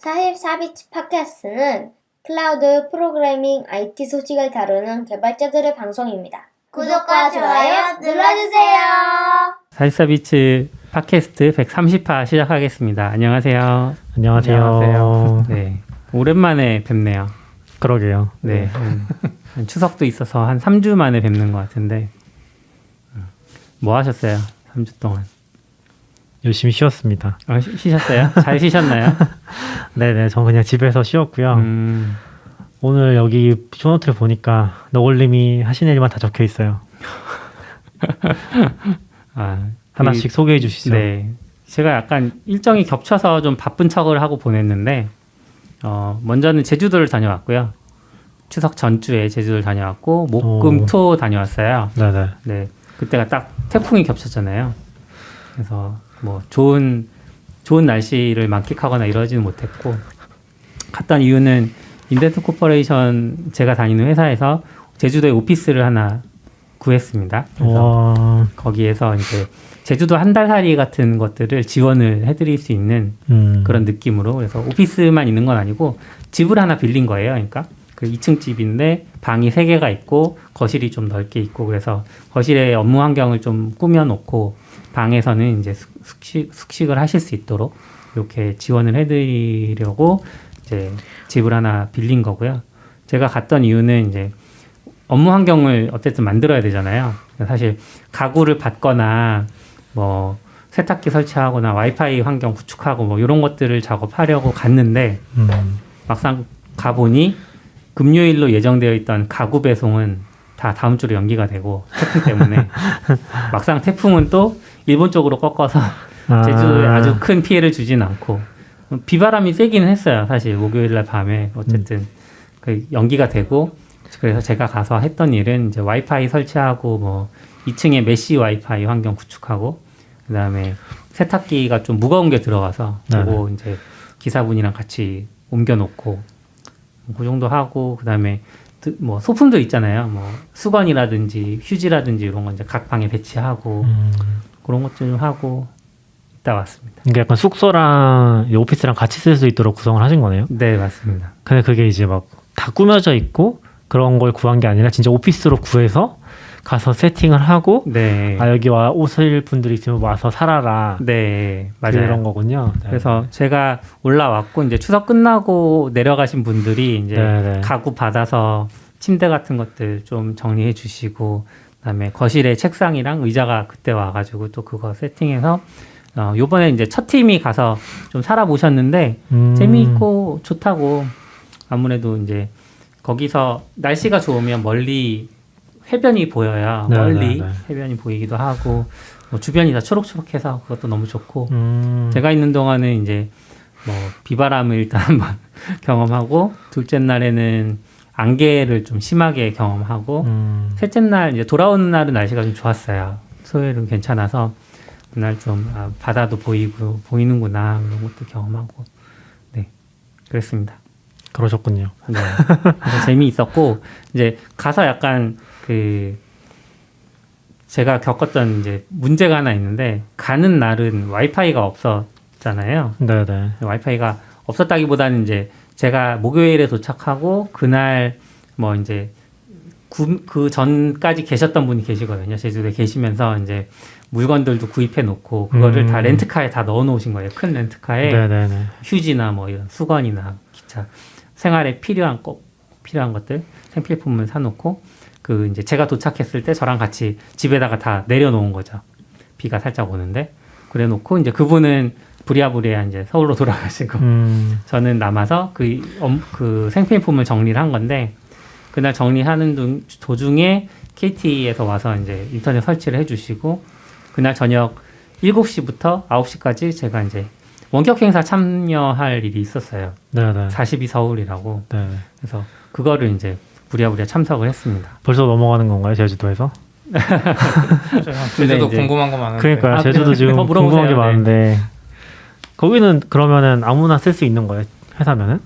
44비치 팟캐스트는 클라우드 프로그래밍 IT 소식을 다루는 개발자들의 방송입니다. 구독과 좋아요 눌러주세요. 44비치 팟캐스트 130화 시작하겠습니다. 안녕하세요. 안녕하세요. 네, 오랜만에 뵙네요. 그러게요. 네, 추석도 있어서 한 3주 만에 뵙는 것 같은데 뭐 하셨어요? 3주 동안. 열심히 쉬었습니다. 쉬셨어요? 잘 쉬셨나요? 네네, 전 그냥 집에서 쉬었고요. 오늘 여기 쇼노트를 보니까 너굴님이 하시는 일만 다 적혀 있어요. 하나씩 소개해 주시죠. 네, 제가 약간 일정이 겹쳐서 좀 바쁜 척을 하고 보냈는데 먼저는 제주도를 다녀왔고요. 추석 전주에 제주도를 다녀왔고 목금토 다녀왔어요. 네네. 네, 그때가 딱 태풍이 겹쳤잖아요. 그래서 뭐 좋은 날씨를 만끽하거나 이러지는 못했고, 갔던 이유는 인덴트 코퍼레이션 제가 다니는 회사에서 제주도에 오피스를 하나 구했습니다. 그래서 거기에서 이제 제주도 한 달 살이 같은 것들을 지원을 해드릴 수 있는 그런 느낌으로, 그래서 오피스만 있는 건 아니고 집을 하나 빌린 거예요. 그러니까 그 2층 집인데 방이 3개가 있고 거실이 좀 넓게 있고, 그래서 거실에 업무 환경을 좀 꾸며놓고 방에서는 이제 숙식을 하실 수 있도록 이렇게 지원을 해드리려고 이제 집을 하나 빌린 거고요. 제가 갔던 이유는 이제 업무 환경을 어쨌든 만들어야 되잖아요. 사실 가구를 받거나 뭐 세탁기 설치하거나 와이파이 환경 구축하고 뭐 이런 것들을 작업하려고 갔는데 막상 가보니 금요일로 예정되어 있던 가구 배송은 다 다음 주로 연기가 되고, 태풍 때문에 막상 태풍은 또 일본 쪽으로 꺾어서 제주도에 아주 큰 피해를 주진 않고, 비바람이 세기는 했어요. 사실 목요일날 밤에 어쨌든 그 연기가 되고, 그래서 제가 가서 했던 일은 이제 와이파이 설치하고 뭐 2층에 메시 와이파이 환경 구축하고, 그다음에 세탁기가 좀 무거운 게 들어가서 그거 이제 기사분이랑 같이 옮겨놓고 그 정도 하고, 그다음에 뭐 소품들 있잖아요. 뭐 수건이라든지 휴지라든지 이런 거 이제 각 방에 배치하고 그런 것들 좀 하고 있다 왔습니다. 이게 약간 숙소랑 이 오피스랑 같이 쓸 수 있도록 구성을 하신 거네요? 네, 맞습니다. 근데 그게 이제 막 다 꾸며져 있고 그런 걸 구한 게 아니라 진짜 오피스로 구해서 가서 세팅을 하고, 네. 여기 오실 분들이 있으면 와서 살아라. 네, 맞아요. 그런 거군요. 네. 그래서 제가 올라왔고 이제 추석 끝나고 내려가신 분들이 이제 네네. 가구 받아서 침대 같은 것들 좀 정리해 주시고, 그다음에 거실에 책상이랑 의자가 그때 와가지고 또 그거 세팅해서 요번에 이제 첫 팀이 가서 좀 살아보셨는데 재미있고 좋다고. 아무래도 이제 거기서 날씨가 좋으면 멀리 해변이 보여요. 멀리 해변이 보이기도 하고, 뭐 주변이 다 초록초록해서 그것도 너무 좋고, 제가 있는 동안은 이제 뭐 비바람을 일단 한번 경험하고, 둘째 날에는 안개를 좀 심하게 경험하고, 셋째 날 이제 돌아오는 날은 날씨가 좀 좋았어요. 토요일은 괜찮아서 그날 좀 바다도 보이는구나 이런 것도 경험하고, 네, 그랬습니다. 그러셨군요. 네, 그래서 재미있었고, 이제 가서 약간 제가 겪었던 이제 문제가 하나 있는데, 가는 날은 와이파이가 없었잖아요. 네네. 와이파이가 없었다기보다는 이제 제가 목요일에 도착하고 그날 뭐 이제 그 전까지 계셨던 분이 계시거든요. 제주도에 계시면서 이제 물건들도 구입해 놓고 그거를 다 렌트카에 다 넣어 놓으신 거예요. 큰 렌트카에. 네네네. 휴지나 뭐 이런 수건이나 기타 생활에 필요한 것들, 생필품을 사놓고, 그 이제 제가 도착했을 때 저랑 같이 집에다가 다 내려놓은 거죠. 비가 살짝 오는데 그래놓고 이제 그분은 부랴부랴 이제 서울로 돌아가시고 저는 남아서 그 생필품을 정리를 한 건데, 그날 정리하는 도중에 KT에서 와서 이제 인터넷 설치를 해주시고, 그날 저녁 7시부터 9시까지 제가 이제 원격 행사 참여할 일이 있었어요. 네네. 42 서울이라고. 네네. 그래서 그거를 이제 부랴부랴 참석을 했습니다. 벌써 넘어가는 건가요, 제주도에서? 제주도 궁금한 거 많은데. 그러니까요. 제주도 지금 궁금한 게 많은데. 거기는 그러면은 아무나 쓸 수 있는 거예요, 회사면은?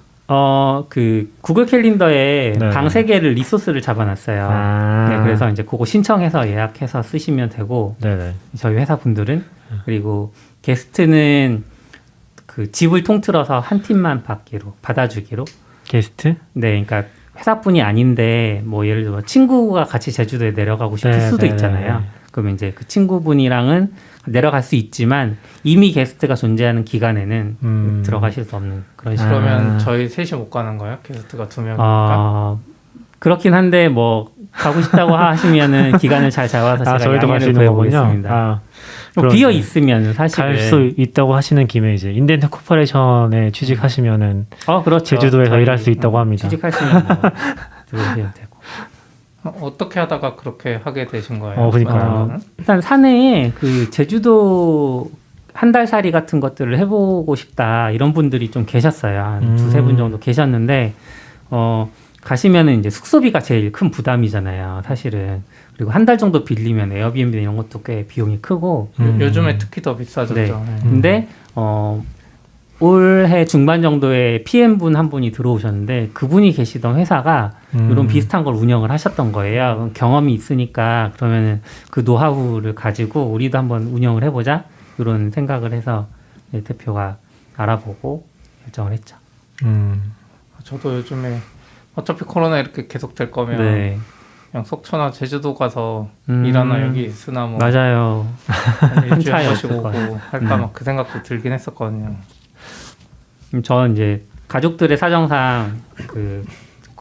그 구글 캘린더에 네. 방 3개를 리소스를 잡아놨어요. 네, 그래서 이제 그거 신청해서 예약해서 쓰시면 되고, 네네. 저희 회사 분들은. 그리고 게스트는 그 집을 통틀어서 한 팀만 받아주기로. 게스트? 네, 그러니까 회사뿐이 아닌데 뭐 예를 들어 친구가 같이 제주도에 내려가고 싶을 네, 수도 네, 있잖아요. 네. 그러면 이제 그 친구분이랑은 내려갈 수 있지만 이미 게스트가 존재하는 기간에는 들어가실 수 없는 그런 식으로. 그러면 저희 셋이 못 가는 거예요? 게스트가 2명이니까? 그렇긴 한데 뭐 가고 싶다고 하시면은 기간을 잘 잡아서 제가 저희도 갈 수 양해를 있는 거군요. 구해보겠습니다. 비어 있으면 사실 갈 수 있다고 하시는 김에 이제 인덴트 코퍼레이션에 취직하시면은 그렇죠. 제주도에서 저희, 일할 수 있다고 합니다. 취직하시면 뭐 들어오셔도 되고. 어떻게 하다가 그렇게 하게 되신 거예요? 그러니까요. 일단 사내에 그 제주도 한 달 살이 같은 것들을 해보고 싶다 이런 분들이 좀 계셨어요. 한 두세 분 정도 계셨는데 가시면은 이제 숙소비가 제일 큰 부담이잖아요. 사실은. 그리고 한 달 정도 빌리면 에어비앤비 이런 것도 꽤 비용이 크고. 요즘에 특히 더 비싸졌죠. 네. 네. 근데 올해 중반 정도에 PM분 한 분이 들어오셨는데 그분이 계시던 회사가 이런 비슷한 걸 운영을 하셨던 거예요. 그럼 경험이 있으니까 그러면은 그 노하우를 가지고 우리도 한번 운영을 해보자 이런 생각을 해서 대표가 알아보고 결정을 했죠. 저도 요즘에 어차피 코로나 이렇게 계속 될 거면 네. 그냥 속초나 제주도 가서 일하나 여기 있으나 뭐 맞아요. 한 일주일 차이 마시고 없을 거예요. 오고 할까 막 그 생각도 들긴 했었거든요. 저는 이제 가족들의 사정상 그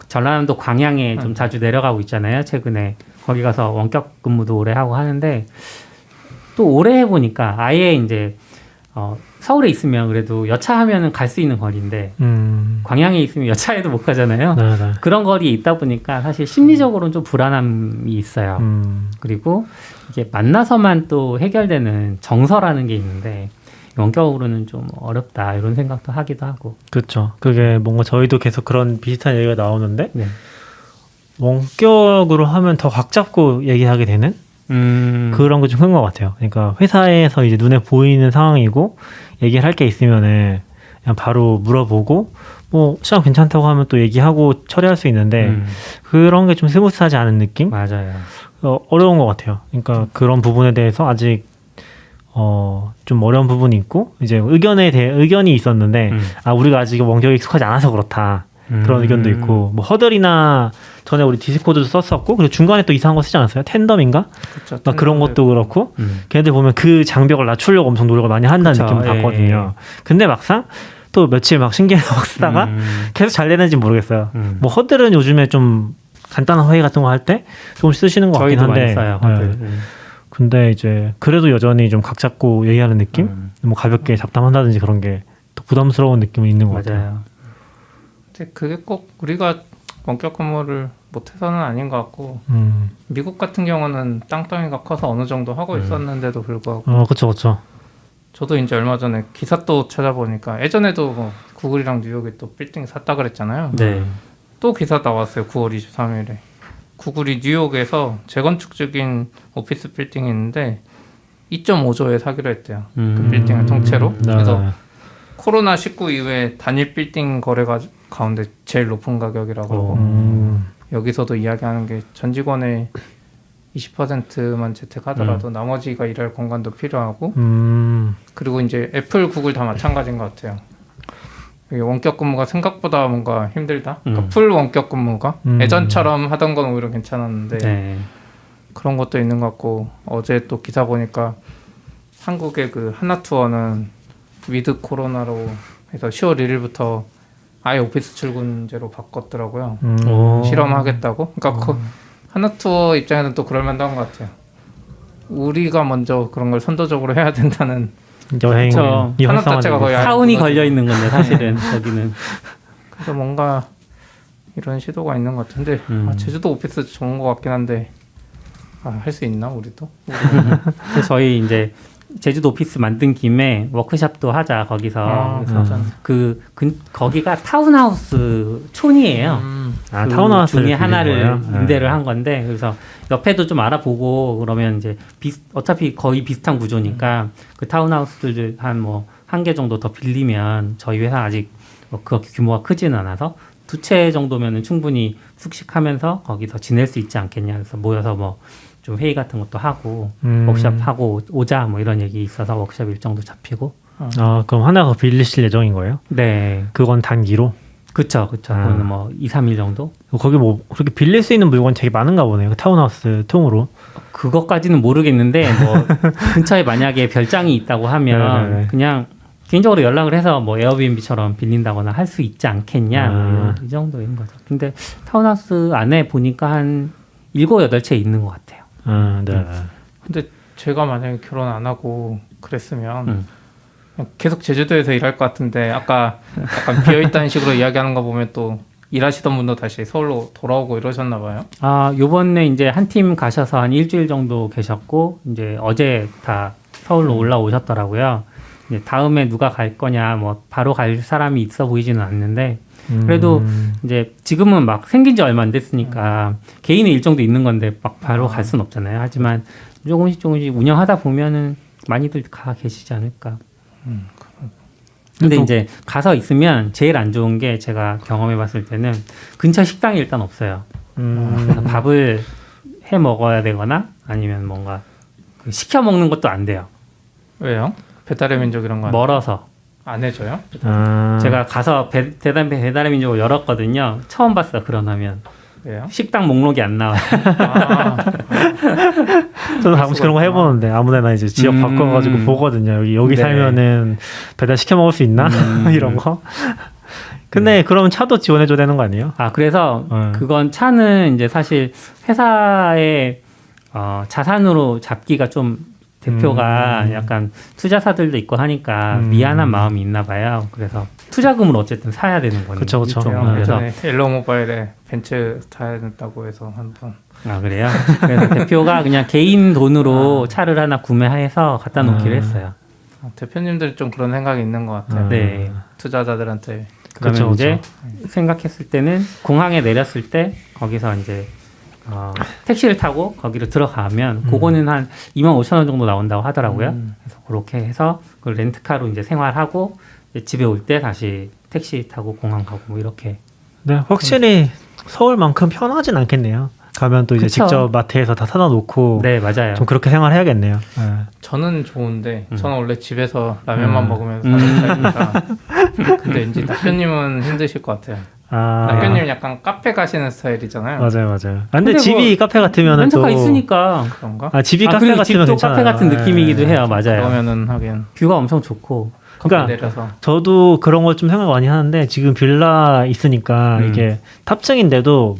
전라남도 광양에 좀 자주 내려가고 있잖아요. 최근에 거기 가서 원격 근무도 오래 하고 하는데 또 오래 해보니까 아예 이제 서울에 있으면 그래도 여차하면은 갈 수 있는 거리인데 광양에 있으면 여차해도 못 가잖아요. 네. 그런 거리에 있다 보니까 사실 심리적으로는 좀 불안함이 있어요. 그리고 이게 만나서만 또 해결되는 정서라는 게 있는데 원격으로는 좀 어렵다 이런 생각도 하기도 하고. 그렇죠. 그게 뭔가 저희도 계속 그런 비슷한 얘기가 나오는데 네. 원격으로 하면 더 각 잡고 얘기하게 되는 그런 게 좀 큰 것 같아요. 그러니까 회사에서 이제 눈에 보이는 상황이고 얘기를 할 게 있으면은 그냥 바로 물어보고 뭐 시간 괜찮다고 하면 또 얘기하고 처리할 수 있는데 그런 게 좀 스무스하지 않은 느낌? 맞아요. 어려운 것 같아요. 그러니까 그런 부분에 대해서 아직 좀 어려운 부분이 있고 이제 의견이 있었는데 우리가 아직 원격에 익숙하지 않아서 그렇다. 그런 의견도 있고 뭐 허들이나 전에 우리 디스코드도 썼었고 그리고 중간에 또 이상한 거 쓰지 않았어요? 텐덤인가? 그쵸, 막 그런 것도 텐덤도 그렇고 걔네들 보면 그 장벽을 낮추려고 엄청 노력을 많이 한다는 그쵸, 느낌을 예. 받거든요. 근데 막상 또 며칠 막 신기해서 막 쓰다가 계속 잘 되는지 모르겠어요. 뭐 허들은 요즘에 좀 간단한 회의 같은 거 할 때 좀 쓰시는 것 같긴 저희도 한데 많이 써요. 네. 근데 이제 그래도 여전히 좀 각 잡고 얘기하는 느낌? 뭐 가볍게 잡담한다든지 그런 게 또 부담스러운 느낌이 있는 것 같아요. 맞아요. 근데 그게 꼭 우리가 원격 근무를 못해서는 아닌 것 같고 미국 같은 경우는 땅덩이가 커서 어느 정도 하고 있었는데도 불구하고 그쵸. 저도 이제 얼마 전에 기사 또 찾아보니까 예전에도 뭐 구글이랑 뉴욕에 또 빌딩 샀다 그랬잖아요. 네. 또 기사 나왔어요. 9월 23일에. 구글이 뉴욕에서 재건축 중인 오피스 빌딩이 있는데 2.5조에 사기로 했대요. 그 빌딩을 통째로. 네. 그래서 코로나19 이후에 단일 빌딩 거래가 가운데 제일 높은 가격이라고 그러고 여기서도 이야기하는 게 전 직원의 20%만 재택하더라도 나머지가 일할 공간도 필요하고 그리고 이제 애플, 구글 다 마찬가지인 것 같아요. 이게 원격 근무가 생각보다 뭔가 힘들다. 그러니까 풀 원격 근무가 예전처럼 하던 건 오히려 괜찮았는데 네. 그런 것도 있는 것 같고 어제 또 기사 보니까 한국의 그 하나투어는 위드 코로나로 해서 10월 1일부터 아예 오피스 출근제로 바꿨더라고요. 실험하겠다고. 그러니까 그 하나투어 입장에는 또 그럴 만한 것 같아요. 우리가 먼저 그런 걸 선도적으로 해야 된다는 여행 그쵸. 하나 자체가 거의 사운이 아예 걸려 있는 건데 사실은 거기는. 그래서 뭔가 이런 시도가 있는 것 같은데 제주도 오피스 좋은 것 같긴 한데 할 수 있나 우리도? 그래서 저희 이제 제주도 오피스 만든 김에 워크숍도 하자 거기서. 그래서 거기가 타운하우스 촌이에요. 그 타운하우스 중에 하나를 거예요? 임대를 한 건데 그래서 옆에도 좀 알아보고 그러면 이제 어차피 거의 비슷한 구조니까 그 타운하우스들 한 개 정도 더 빌리면 저희 회사 아직 그렇게 규모가 크지는 않아서 2채 정도면은 충분히 숙식하면서 거기서 지낼 수 있지 않겠냐. 그래서 모여서 좀 회의 같은 것도 하고 워크숍 하고 오자 이런 얘기 있어서 워크숍 일정도 잡히고 아, 그럼 하나 더 빌리실 예정인 거예요? 네. 그건 단기로? 그쵸. 아. 그거는 뭐 2, 3일 정도? 거기 뭐 그렇게 빌릴 수 있는 물건이 되게 많은가 보네요. 그 타운하우스 통으로. 그것까지는 모르겠는데 뭐 근처에 만약에 별장이 있다고 하면 네네네. 그냥 개인적으로 연락을 해서 뭐 에어비앤비처럼 빌린다거나 할 수 있지 않겠냐 뭐 이 정도인 거죠. 근데 타운하우스 안에 보니까 한 7, 8채 있는 것 같아요. 아, 네. 근데 제가 만약에 결혼 안 하고 그랬으면 그냥 계속 제주도에서 일할 것 같은데 아까 약간 비어있다는 식으로 이야기하는 거 보면 또 일하시던 분도 다시 서울로 돌아오고 이러셨나 봐요. 아, 요번에 이제 한 팀 가셔서 한 일주일 정도 계셨고 이제 어제 다 서울로 올라오셨더라고요. 이제 다음에 누가 갈 거냐 뭐 바로 갈 사람이 있어 보이지는 않는데 그래도 이제 지금은 막 생긴 지 얼마 안 됐으니까 개인의 일정도 있는 건데 막 바로 갈 수는 없잖아요. 하지만 조금씩 운영하다 보면은 많이들 가 계시지 않을까. 근데 이제 가서 있으면 제일 안 좋은 게 제가 경험해 봤을 때는 근처 식당이 일단 없어요. 그래서 밥을 해 먹어야 되거나 아니면 뭔가 그 시켜 먹는 것도 안 돼요. 왜요? 배달의 민족 이런 거 멀어서. 안 해줘요? 아, 제가 가서 배달의 민족을 열었거든요. 처음 봤어 그런 화면. 왜요? 식당 목록이 안 나와요. 아, 저도 가끔씩 그런 거 해보는데 아무데나 이제 지역 바꿔가지고 보거든요. 여기 네. 살면은 배달 시켜 먹을 수 있나 이런 거. 근데 그러면 차도 지원해줘야 되는 거 아니에요? 아 그래서 네. 그건 차는 이제 사실 회사의 자산으로 잡기가 좀 대표가 약간 투자사들도 있고 하니까 미안한 마음이 있나 봐요. 그래서 투자금을 어쨌든 사야 되는 거는 그쵸. 일종의. 그래서 예전에 엘로모바일에 벤츠 타야 된다고 해서 한번 아 그래요? 그래서 대표가 그냥 개인 돈으로 차를 하나 구매해서 갖다 놓기로 했어요. 대표님들 좀 그런 생각이 있는 것 같아요. 네. 투자자들한테 그러면 그쵸, 이제 생각했을 때는 공항에 내렸을 때 거기서 이제 택시를 타고 거기로 들어가면 그거는 한 25,000원 정도 나온다고 하더라고요. 그래서 그렇게 해서 그 렌트카로 이제 생활하고 이제 집에 올 때 다시 택시 타고 공항 가고 뭐 이렇게. 네, 확실히 서울만큼 편하진 않겠네요. 가면 또 이제 그쵸. 직접 마트에서 다 사다 놓고 네 맞아요. 좀 그렇게 생활해야겠네요. 네. 저는 좋은데 저는 원래 집에서 라면만 먹으면서 사는 타입이라 근데 이제 대표님은 힘드실 것 같아요. 아, 대표님 약간 카페 가시는 스타일이잖아요. 맞아요. 아, 근데 근데 집이 뭐 카페 같으면은 렌트카 또 있으니까. 그런가? 아, 집이 카페 그리고 같으면 집도 괜찮아요. 카페 같은 느낌이기도 네. 해요. 맞아요. 그러면은 하긴 뷰가 엄청 좋고. 그러니까 내려서 저도 그런 걸 좀 생각 많이 하는데 지금 빌라 있으니까 이게 탑층인데도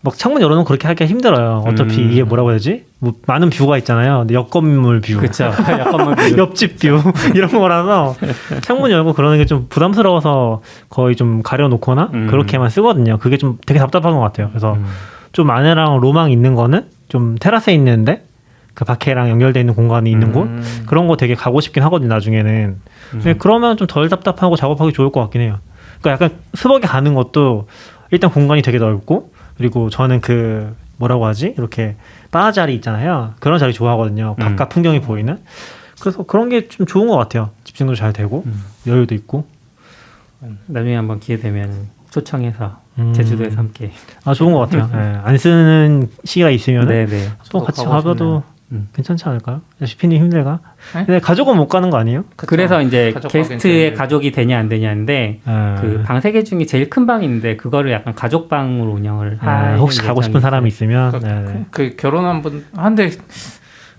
막 창문 열어놓으면 그렇게 하기가 힘들어요. 어차피 이게 뭐라고 해야 되지? 뭐 많은 뷰가 있잖아요. 근데 옆 건물 뷰, 그렇죠. 약간만 옆집 뷰 이런 거라서 창문 열고 그러는 게 좀 부담스러워서 거의 좀 가려놓거나 그렇게만 쓰거든요. 그게 좀 되게 답답한 것 같아요. 그래서 좀 아내랑 로망 있는 거는 좀 테라스에 있는데 그 밖에랑 연결돼 있는 공간이 있는 곳 그런 거 되게 가고 싶긴 하거든요. 나중에는 근데 그러면 좀 덜 답답하고 작업하기 좋을 것 같긴 해요. 그러니까 약간 스벅에 가는 것도 일단 공간이 되게 넓고 그리고 저는 그 뭐라고 하지? 이렇게 바 자리 있잖아요. 그런 자리 좋아하거든요. 바깥 풍경이 보이는. 그래서 그런 게 좀 좋은 것 같아요. 집중도 잘 되고 여유도 있고. 나중에 한번 기회 되면 초청해서 제주도에서 함께. 아 좋은 것 같아요. 네, 안 쓰는 시기가 있으면 네네. 또 같이 가고 가봐도 괜찮지 않을까요? 피님 힘들까? 네? 근데 가족은 못 가는 거 아니에요? 그래서 이제 가족과 게스트의 괜찮은데. 가족이 되냐 안 되냐인데 아, 그 방 3개 중에 제일 큰 방이 있는데 그거를 약간 가족방으로 운영을 할 혹시 가고 싶은 예정이 사람이 있으면 그, 네. 그 결혼한 분 한데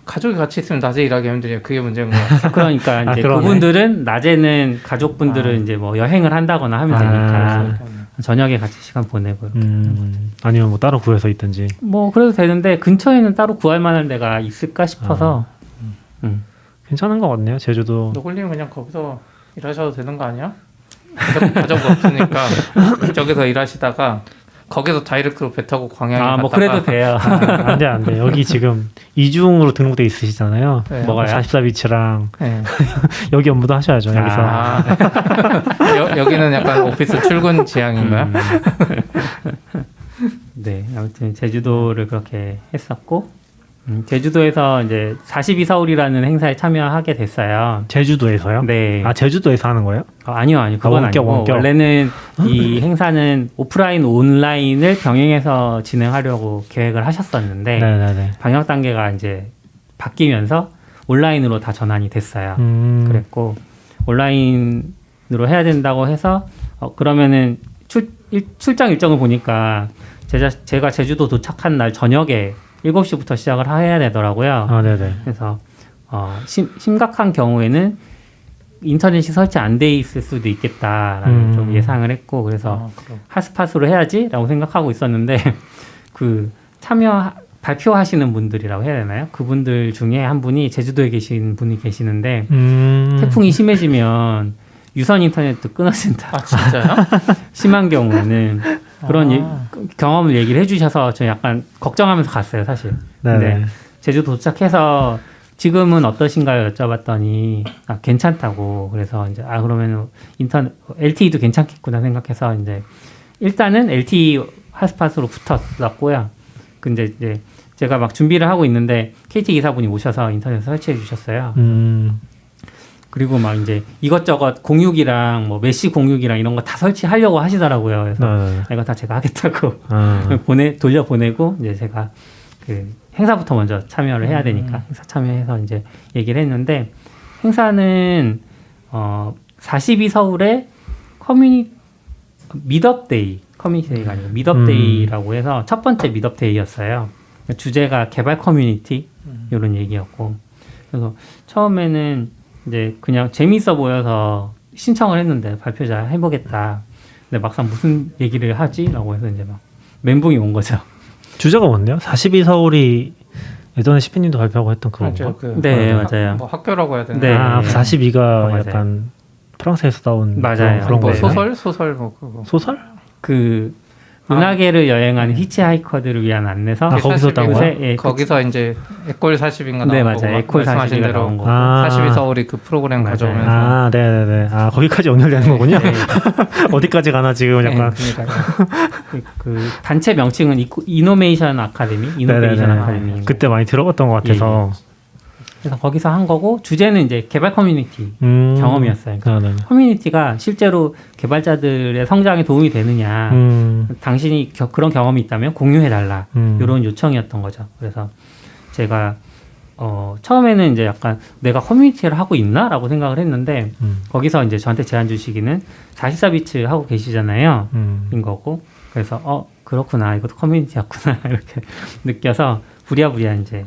가족이 같이 있으면 낮에 일하기 힘들어요. 그게 문제인 것 같아요. 그러니까 이제 그러네. 그분들은 낮에는 가족분들은 이제 뭐 여행을 한다거나 하면 되니까 저녁에 같이 시간 보내고 이렇게. 아니면 뭐 따로 구해서 있든지. 뭐 그래도 되는데 근처에는 따로 구할 만한 데가 있을까 싶어서 괜찮은 것 같네요. 제주도. 노골님 그냥 거기서 일하셔도 되는 거 아니야? 가족 없으니까 저기서 일하시다가 거기서 다이렉트로 배 타고 광양에 아 뭐 갔다가 그래도 돼요. 안 돼. 여기 지금 이중으로 등록돼 있으시잖아요. 네. 뭐가요? 44비치랑 네. 여기 업무도 하셔야죠. 여기서. 아, 여기는 약간 오피스 출근 지향인가요? 네, 아무튼 제주도를 그렇게 했었고 제주도에서 이제 42서울이라는 행사에 참여하게 됐어요. 제주도에서요? 네. 아 제주도에서 하는 거예요? 아니요, 그건 원격, 아니고 원격. 원래는 이 행사는 오프라인, 온라인을 병행해서 진행하려고 계획을 하셨었는데 네네네. 방역 단계가 이제 바뀌면서 온라인으로 다 전환이 됐어요. 그랬고 온라인으로 해야 된다고 해서 그러면은 출장 일정을 보니까 제가 제주도 도착한 날 저녁에 7시부터 시작을 해야 되더라고요. 아, 네네. 그래서 심각한 경우에는 인터넷이 설치 안 돼 있을 수도 있겠다라는 좀 예상을 했고 그래서 핫스팟으로 해야지라고 생각하고 있었는데 그 발표하시는 분들이라고 해야 되나요? 그분들 중에 한 분이 제주도에 계신 분이 계시는데 태풍이 심해지면 유선 인터넷도 끊어진다. 아 진짜요? 심한 경우에는 그런 경험을 얘기를 해주셔서 저 약간 걱정하면서 갔어요, 사실. 근데 제주도 도착해서 지금은 어떠신가요? 여쭤봤더니 괜찮다고. 그래서 이제 그러면 LTE도 괜찮겠구나 생각해서 이제 일단은 LTE 핫스팟으로 붙었고요. 근데 이제 제가 막 준비를 하고 있는데 KT 기사분이 오셔서 인터넷 설치해 주셨어요. 그리고 막 이제 이것저것 공유기랑 뭐 메시 공유기랑 이런 거 다 설치하려고 하시더라고요. 그래서 이거 다 제가 하겠다고 돌려보내고 이제 제가 그 행사부터 먼저 참여를 해야 되니까 행사 참여해서 이제 얘기를 했는데 행사는 42 서울의 미덥데이 커뮤니티가 아니고 미덥데이라고 해서 첫 번째 미덥데이였어요. 주제가 개발 커뮤니티 이런 얘기였고 그래서 처음에는 이제 그냥 재미있어 보여서 신청을 했는데 발표자 해보겠다. 근데 막상 무슨 얘기를 하지라고 해서 이제 막 멘붕이 온 거죠. 주제가 뭔데요? 42 서울이 예전에 시피님도 발표하고 했던 그건가? 네, 맞아요. 뭐 학교라고 해야 되나? 네. 42가 약간 프랑스에서 나온 맞아요. 그런 뭐 거예요. 소설 뭐 그거. 소설? 그 은하계를 여행하는 히치하이커들을 위한 안내서 거기서 따온 거야? 예, 거기서 이제 에콜 40인가 나온 네, 거고 맞아요. 에콜 말씀하신 40이 대로 나온 거고. 42 서울이 그 프로그램 맞아요. 가져오면서 네네네. 거기까지 연결되는 거군요. 네. 어디까지 가나 지금 약간. 그 단체 명칭은 이노베이션 아카데미, 이노베이션 네네네. 아카데미. 그때 많이 들어봤던 것 같아서. 그래서 거기서 한 거고 주제는 이제 개발 커뮤니티 경험이었어요. 그러니까 커뮤니티가 실제로 개발자들의 성장에 도움이 되느냐, 당신이 그런 경험이 있다면 공유해달라 이런 요청이었던 거죠. 그래서 제가 처음에는 이제 약간 내가 커뮤니티를 하고 있나라고 생각을 했는데 거기서 이제 저한테 제안 주시기는 44비츠 하고 계시잖아요. 인 거고 그래서 그렇구나 이것도 커뮤니티였구나 이렇게 느껴서 부랴부랴 이제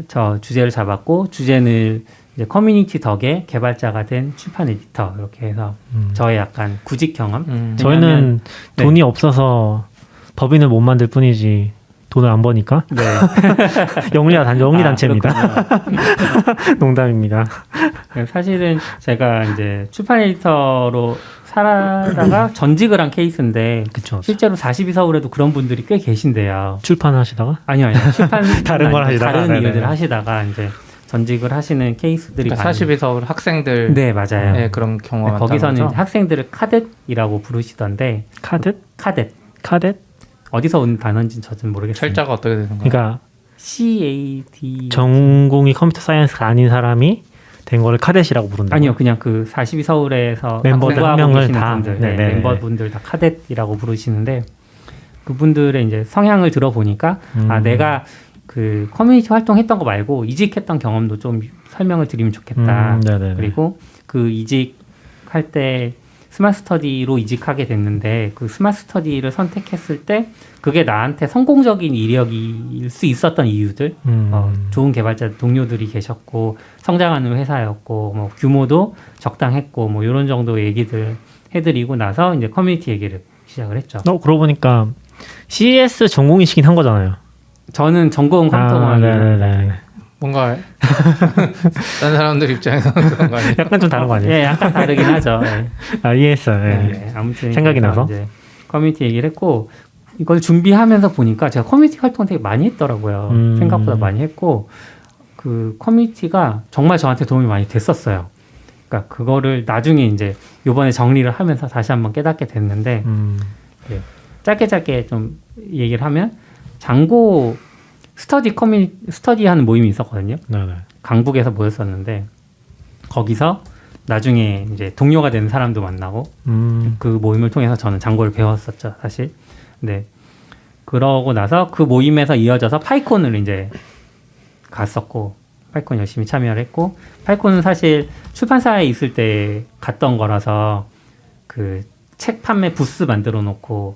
저 주제를 잡았고 주제는 이제 커뮤니티 덕에 개발자가 된 출판 에디터 이렇게 해서 저의 약간 구직 경험. 저희는 돈이 없어서 법인을 못 만들 뿐이지 돈을 안 버니까 네. 영리 단체입니다. 농담입니다. 사실은 제가 이제 출판 에디터로 살아다가 전직을 한 케이스인데 그쵸. 실제로 42 서울에도 그런 분들이 꽤 계신데요. 출판하시다가? 아니요. 출판 다른 걸 하시다가 다른 네네. 일을 하시다가 이제 전직을 하시는 케이스들이 그러니까 42 서울 학생들 네, 맞아요. 네, 그런 경험 거기서는 학생들을 카뎃이라고 부르시던데 카뎃 어디서 온 단어인지 저는 모르겠어요. 철자가 어떻게 되는 거예요? 그러니까 CAD 전공이 컴퓨터 사이언스가 아닌 사람이 된 거를 카뎃이라고 부른다. 아니요, 그냥 그 42 서울에서 멤버들 한 명을 다 분들, 멤버분들 다 카뎃이라고 부르시는데 그분들의 이제 성향을 들어보니까 내가 그 커뮤니티 활동했던 거 말고 이직했던 경험도 좀 설명을 드리면 좋겠다. 그리고 그 이직할 때 스마트 스터디로 이직하게 됐는데 그 스마트 스터디를 선택했을 때 그게 나한테 성공적인 이력일 수 있었던 이유들 좋은 개발자 동료들이 계셨고 성장하는 회사였고 뭐 규모도 적당했고 뭐 이런 정도 얘기들 해드리고 나서 이제 커뮤니티 얘기를 시작을 했죠. 그러고 보니까 CS 전공이시긴 한 거잖아요. 저는 전공 컴퓨터공학. 뭔가 다른 사람들 입장에서는 그런 거 아니에요? 약간 좀 다른 거 아니에요? 예, 약간 다르긴 하죠. 이해했어요. 네, 아무튼 생각이 나서 이제 커뮤니티 얘기를 했고 이걸 준비하면서 보니까 제가 커뮤니티 활동 되게 많이 했더라고요. 생각보다 많이 했고 그 커뮤니티가 정말 저한테 도움이 많이 됐었어요. 그러니까 그거를 나중에 이제 이번에 정리를 하면서 다시 한번 깨닫게 됐는데 네, 짧게 좀 얘기를 하면 장고 스터디 하는 모임이 있었거든요. 강북에서 모였었는데 거기서 나중에 이제 동료가 되는 사람도 만나고 그 모임을 통해서 저는 장고를 배웠었죠, 사실. 네. 그러고 나서 그 모임에서 이어져서 파이콘을 이제 갔었고 파이콘 열심히 참여를 했고 파이콘은 사실 출판사에 있을 때 갔던 거라서 그 책 판매 부스 만들어 놓고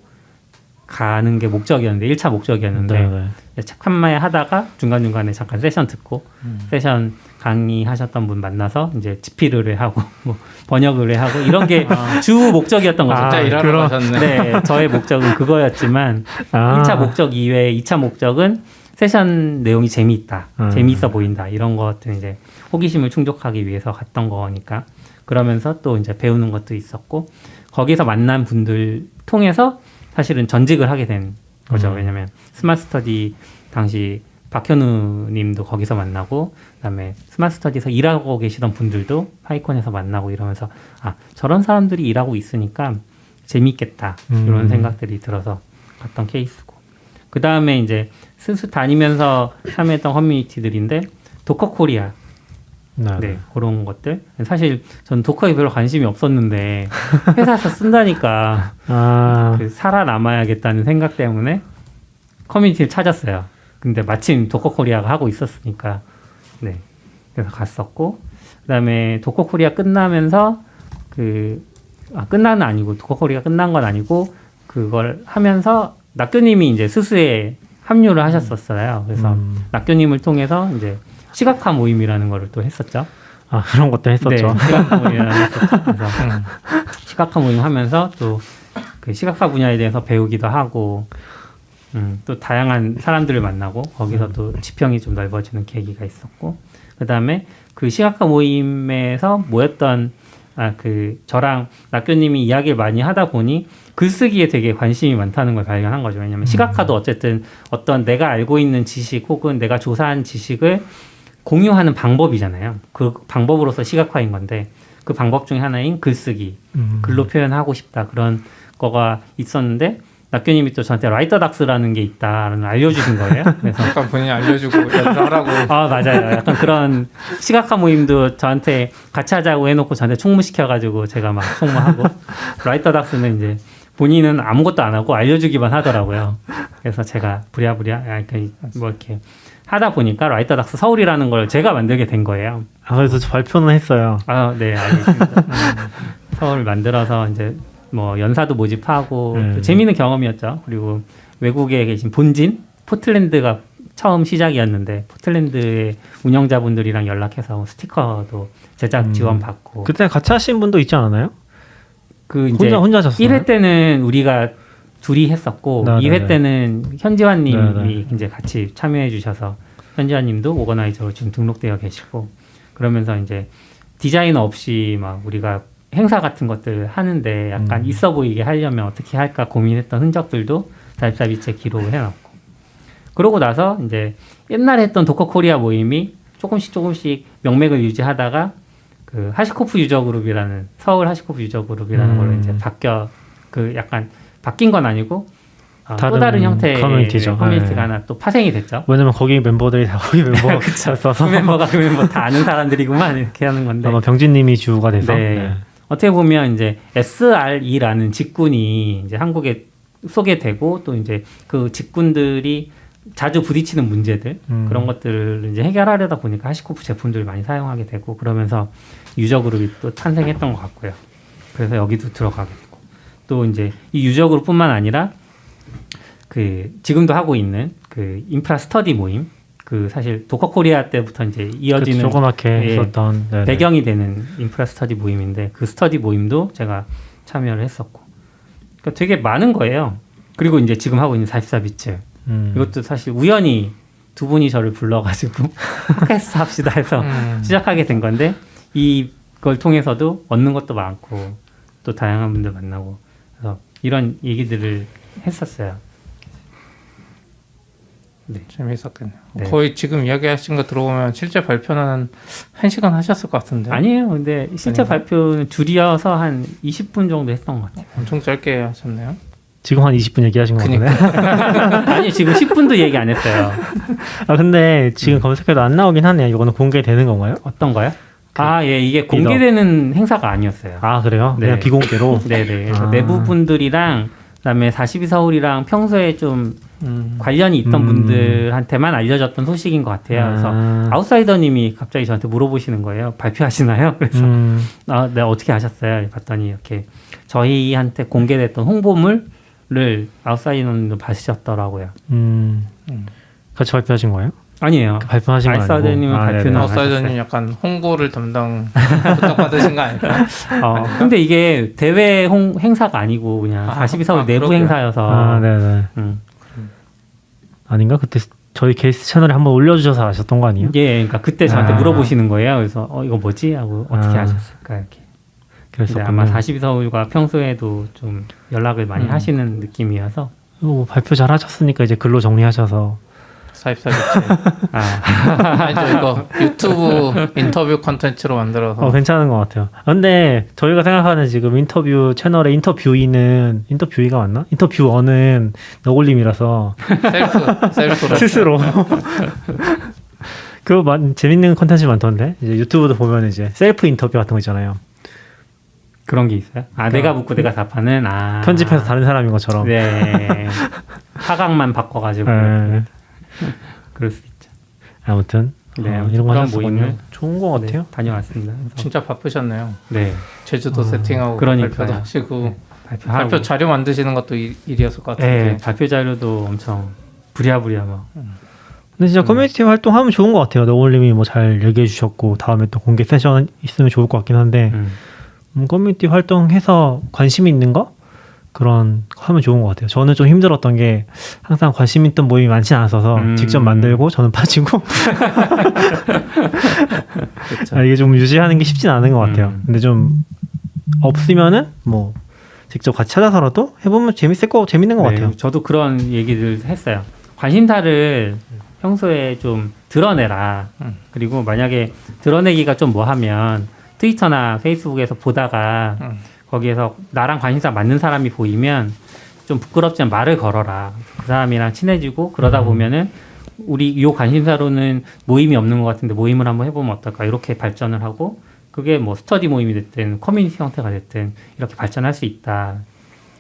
가는 게 목적이었는데 1차 목적이었는데 책 판매 하다가 중간중간에 잠깐 세션 듣고 세션 강의하셨던 분 만나서 이제 집필을 하고 뭐 번역을 하고 이런 게 주 목적이었던 거죠. 진짜 일하러 가셨네. 네, 저의 목적은 그거였지만 1차 목적 이외에 2차 목적은 세션 내용이 재미있다, 재미있어 보인다 이런 것들 이제 호기심을 충족하기 위해서 갔던 거니까 그러면서 또 이제 배우는 것도 있었고 거기서 만난 분들 통해서 사실은 전직을 하게 된 거죠. 왜냐하면 스마트 스터디 당시 박현우 님도 거기서 만나고 그다음에 스마트 스터디에서 일하고 계시던 분들도 파이콘에서 만나고 이러면서 아 저런 사람들이 일하고 있으니까 재미있겠다 이런 생각들이 들어서 갔던 케이스고 그 다음에 이제 스스 다니면서 참여했던 커뮤니티들인데 도커 코리아 네, 그런 것들. 사실 전 도커에 별로 관심이 없었는데 회사에서 쓴다니까 그 살아남아야겠다는 생각 때문에 커뮤니티를 찾았어요. 근데 마침 도커 코리아가 하고 있었으니까 네, 그래서 갔었고 그다음에 도커 코리아 끝나면서 끝나는 아니고 도커 코리아 끝난 건 아니고 그걸 하면서 낙교님이 이제 스스에 합류를 하셨었어요. 그래서 낙교님을 통해서 이제 시각화 모임이라는 거를 또 했었죠. 아 그런 것도 했었죠. 네, 시각화 모임이라는 거 했었죠. 그래서 시각화 모임 하면서 또 그 시각화 분야에 대해서 배우기도 하고 또 다양한 사람들을 만나고 거기서 또 지평이 좀 넓어지는 계기가 있었고 그 다음에 그 시각화 모임에서 모였던 저랑 낙교님이 이야기를 많이 하다 보니 글쓰기에 되게 관심이 많다는 걸 발견한 거죠. 왜냐하면 시각화도 어쨌든 어떤 내가 알고 있는 지식 혹은 내가 조사한 지식을 공유하는 방법이잖아요. 그 방법으로서 시각화인 건데 그 방법 중에 하나인 글쓰기, 글로 표현하고 싶다 그런 거가 있었는데 낙교님이 또 저한테 라이터닥스라는 게 있다라는 알려주신 거예요. 그래서 약간 본인이 알려주고 연습하라고. 아 맞아요. 약간 그런 시각화 모임도 저한테 같이 하자고 해놓고 저한테 총무시켜가지고 제가 막 총무하고 라이터닥스는 이제 본인은 아무것도 안 하고 알려주기만 하더라고요. 그래서 제가 부랴부랴 뭐 이렇게 하다 보니까 라이터닥스 서울이라는 걸 제가 만들게 된 거예요. 아 그래서 발표는 했어요. 아 네 알겠습니다. 서울 만들어서 이제 뭐 연사도 모집하고 또 재미있는 경험이었죠. 그리고 외국에 계신 본진 포틀랜드가 처음 시작이었는데 포틀랜드의 운영자분들이랑 연락해서 스티커도 제작 지원 받고 그때 같이 하신 분도 있지 않았나요? 그 이제 혼자 하셨어요? 1회 때는 우리가 둘이 했었고 2회 때는 현지환님이 이제 같이 참여해 주셔서 현지환님도 오거나이저로 지금 등록되어 계시고 그러면서 이제 디자이너 없이 막 우리가 행사 같은 것들 하는데 약간 있어 보이게 하려면 어떻게 할까 고민했던 흔적들도 달짜비째 기록을 해놨고 그러고 나서 이제 옛날에 했던 도커 코리아 모임이 조금씩 명맥을 유지하다가 그 하시코프 유저그룹이라는 서울 하시코프 유저그룹이라는 걸로 이제 약간 바뀐 건 아니고 또 다른 형태의 커뮤니티가 네. 하나 또 파생이 됐죠. 왜냐면 거기 멤버들이 다 거기 멤버였어서 그 멤버가 그 멤버 다 아는 사람들이구만 이렇게 하는 건데 아마 병진님이 주가 돼서 네. 어떻게 보면 이제 SRE라는 직군이 이제 한국에 소개되고 또 이제 그 직군들이 자주 부딪히는 문제들 그런 것들을 이제 해결하려다 보니까 하시코프 제품들을 많이 사용하게 되고 그러면서 유저 그룹이 또 탄생했던 것 같고요. 그래서 여기도 들어가게 되고 또 이제 이 유저 그룹뿐만 아니라 그 지금도 하고 있는 그 인프라 스터디 모임 그 사실 도커 코리아 때부터 이제 이어지는 조그맣게 있었던 배경이 되는 인프라 스터디 모임인데 그 스터디 모임도 제가 참여를 했었고 그러니까 되게 많은 거예요. 그리고 이제 지금 하고 있는 44비츠 이것도 사실 우연히 두 분이 저를 불러가지고 팟캐스트 합시다 해서 시작하게 된 건데 이걸 통해서도 얻는 것도 많고 또 다양한 분들 만나고 그래서 이런 얘기들을 했었어요. 네. 재미있었겠네요. 네. 거의 지금 이야기하신 거 들어보면 실제 발표는 1시간 하셨을 것 같은데. 아니에요. 근데 실제 발표는 줄이어서 한 20분 정도 했던 것 같아요. 엄청 짧게 하셨네요. 지금 한 20분 얘기하신 거 같은데. 아니 지금 10분도 얘기 안 했어요. 아 근데 지금 검색해도 안 나오긴 하네요. 이거는 공개되는 건가요? 어떤 거요? 예, 이게 공개되는 행사가 아니었어요. 아 그래요? 네. 그냥 비공개로? 네네. 그래서 내부 분들이랑 그다음에 42서울이랑 평소에 좀 관련이 있던 분들한테만 알려졌던 소식인 것 같아요. 그래서 아웃사이더님이 갑자기 저한테 물어보시는 거예요. 발표하시나요? 그래서 네, 어떻게 하셨어요? 봤더니 이렇게 저희한테 공개됐던 홍보물을 아웃사이더님도 받으셨더라고요. 같이 발표하신 거예요? 아니에요. 발표하신 거 아니고. 아웃사이더님은 발표는 안 아웃사이더님 하셨어요. 약간 홍보를 담당 부탁받으신 거 아닐까요? 근데 이게 대회 행사가 아니고 그냥 42서울 내부 그렇구나. 행사여서 네네. 아닌가? 그때 저희 게스트 채널에 한번 올려주셔서 아셨던 거 아니에요? 예, 그러니까 그때 저한테 물어보시는 거예요. 그래서 이거 뭐지? 하고 어떻게 하셨을까 이렇게. 근데 그래서 아마 42서울과 평소에도 좀 연락을 많이 하시는 느낌이어서 발표 잘 하셨으니까 이제 글로 정리하셔서 사입사 교체. 아니, 이거 유튜브 인터뷰 컨텐츠로 만들어서. 괜찮은 것 같아요. 근데 저희가 생각하는 지금 인터뷰 채널의 인터뷰이가 맞나? 인터뷰어는 너굴님이라서 셀프로. 스스로 재밌는 컨텐츠 많던데 이제 유튜브도 보면 이제 셀프 인터뷰 같은 거 있잖아요. 그런 게 있어요. 내가 묻고 내가 답하는 편집해서 다른 사람인 것처럼. 네. 하각만 바꿔가지고 그럴 수 있죠. 아무튼 네, 이런 거 그런 하셨군요. 모임을 좋은 것 같아요. 네, 다녀왔습니다. 그래서 진짜 바쁘셨네요. 네. 제주도 세팅하고 그러니까요. 발표도 하시고 발표하고. 발표 자료 만드시는 것도 일이었을 것 같은데. 네, 발표 자료도 엄청 부랴부랴 막. 근데 진짜 커뮤니티 활동하면 좋은 것 같아요. 너굴님이 뭐 잘 얘기해 주셨고 다음에 또 공개 세션 있으면 좋을 것 같긴 한데 커뮤니티 활동해서 관심 있는 거 그런 거 하면 좋은 것 같아요. 저는 좀 힘들었던 게 항상 관심 있던 모임이 많지 않아서 직접 만들고 저는 빠지고 이게 좀 유지하는 게 쉽진 않은 것 같아요. 근데 좀 없으면은 뭐 직접 같이 찾아서라도 해보면 재밌는 것 같아요. 저도 그런 얘기를 했어요. 관심사를 평소에 좀 드러내라. 그리고 만약에 드러내기가 좀 뭐하면 트위터나 페이스북에서 보다가 거기에서 나랑 관심사 맞는 사람이 보이면 좀 부끄럽지만 말을 걸어라. 그 사람이랑 친해지고 그러다 보면은 우리 요 관심사로는 모임이 없는 것 같은데 모임을 한번 해보면 어떨까 이렇게 발전을 하고 그게 뭐 스터디 모임이 됐든 커뮤니티 형태가 됐든 이렇게 발전할 수 있다.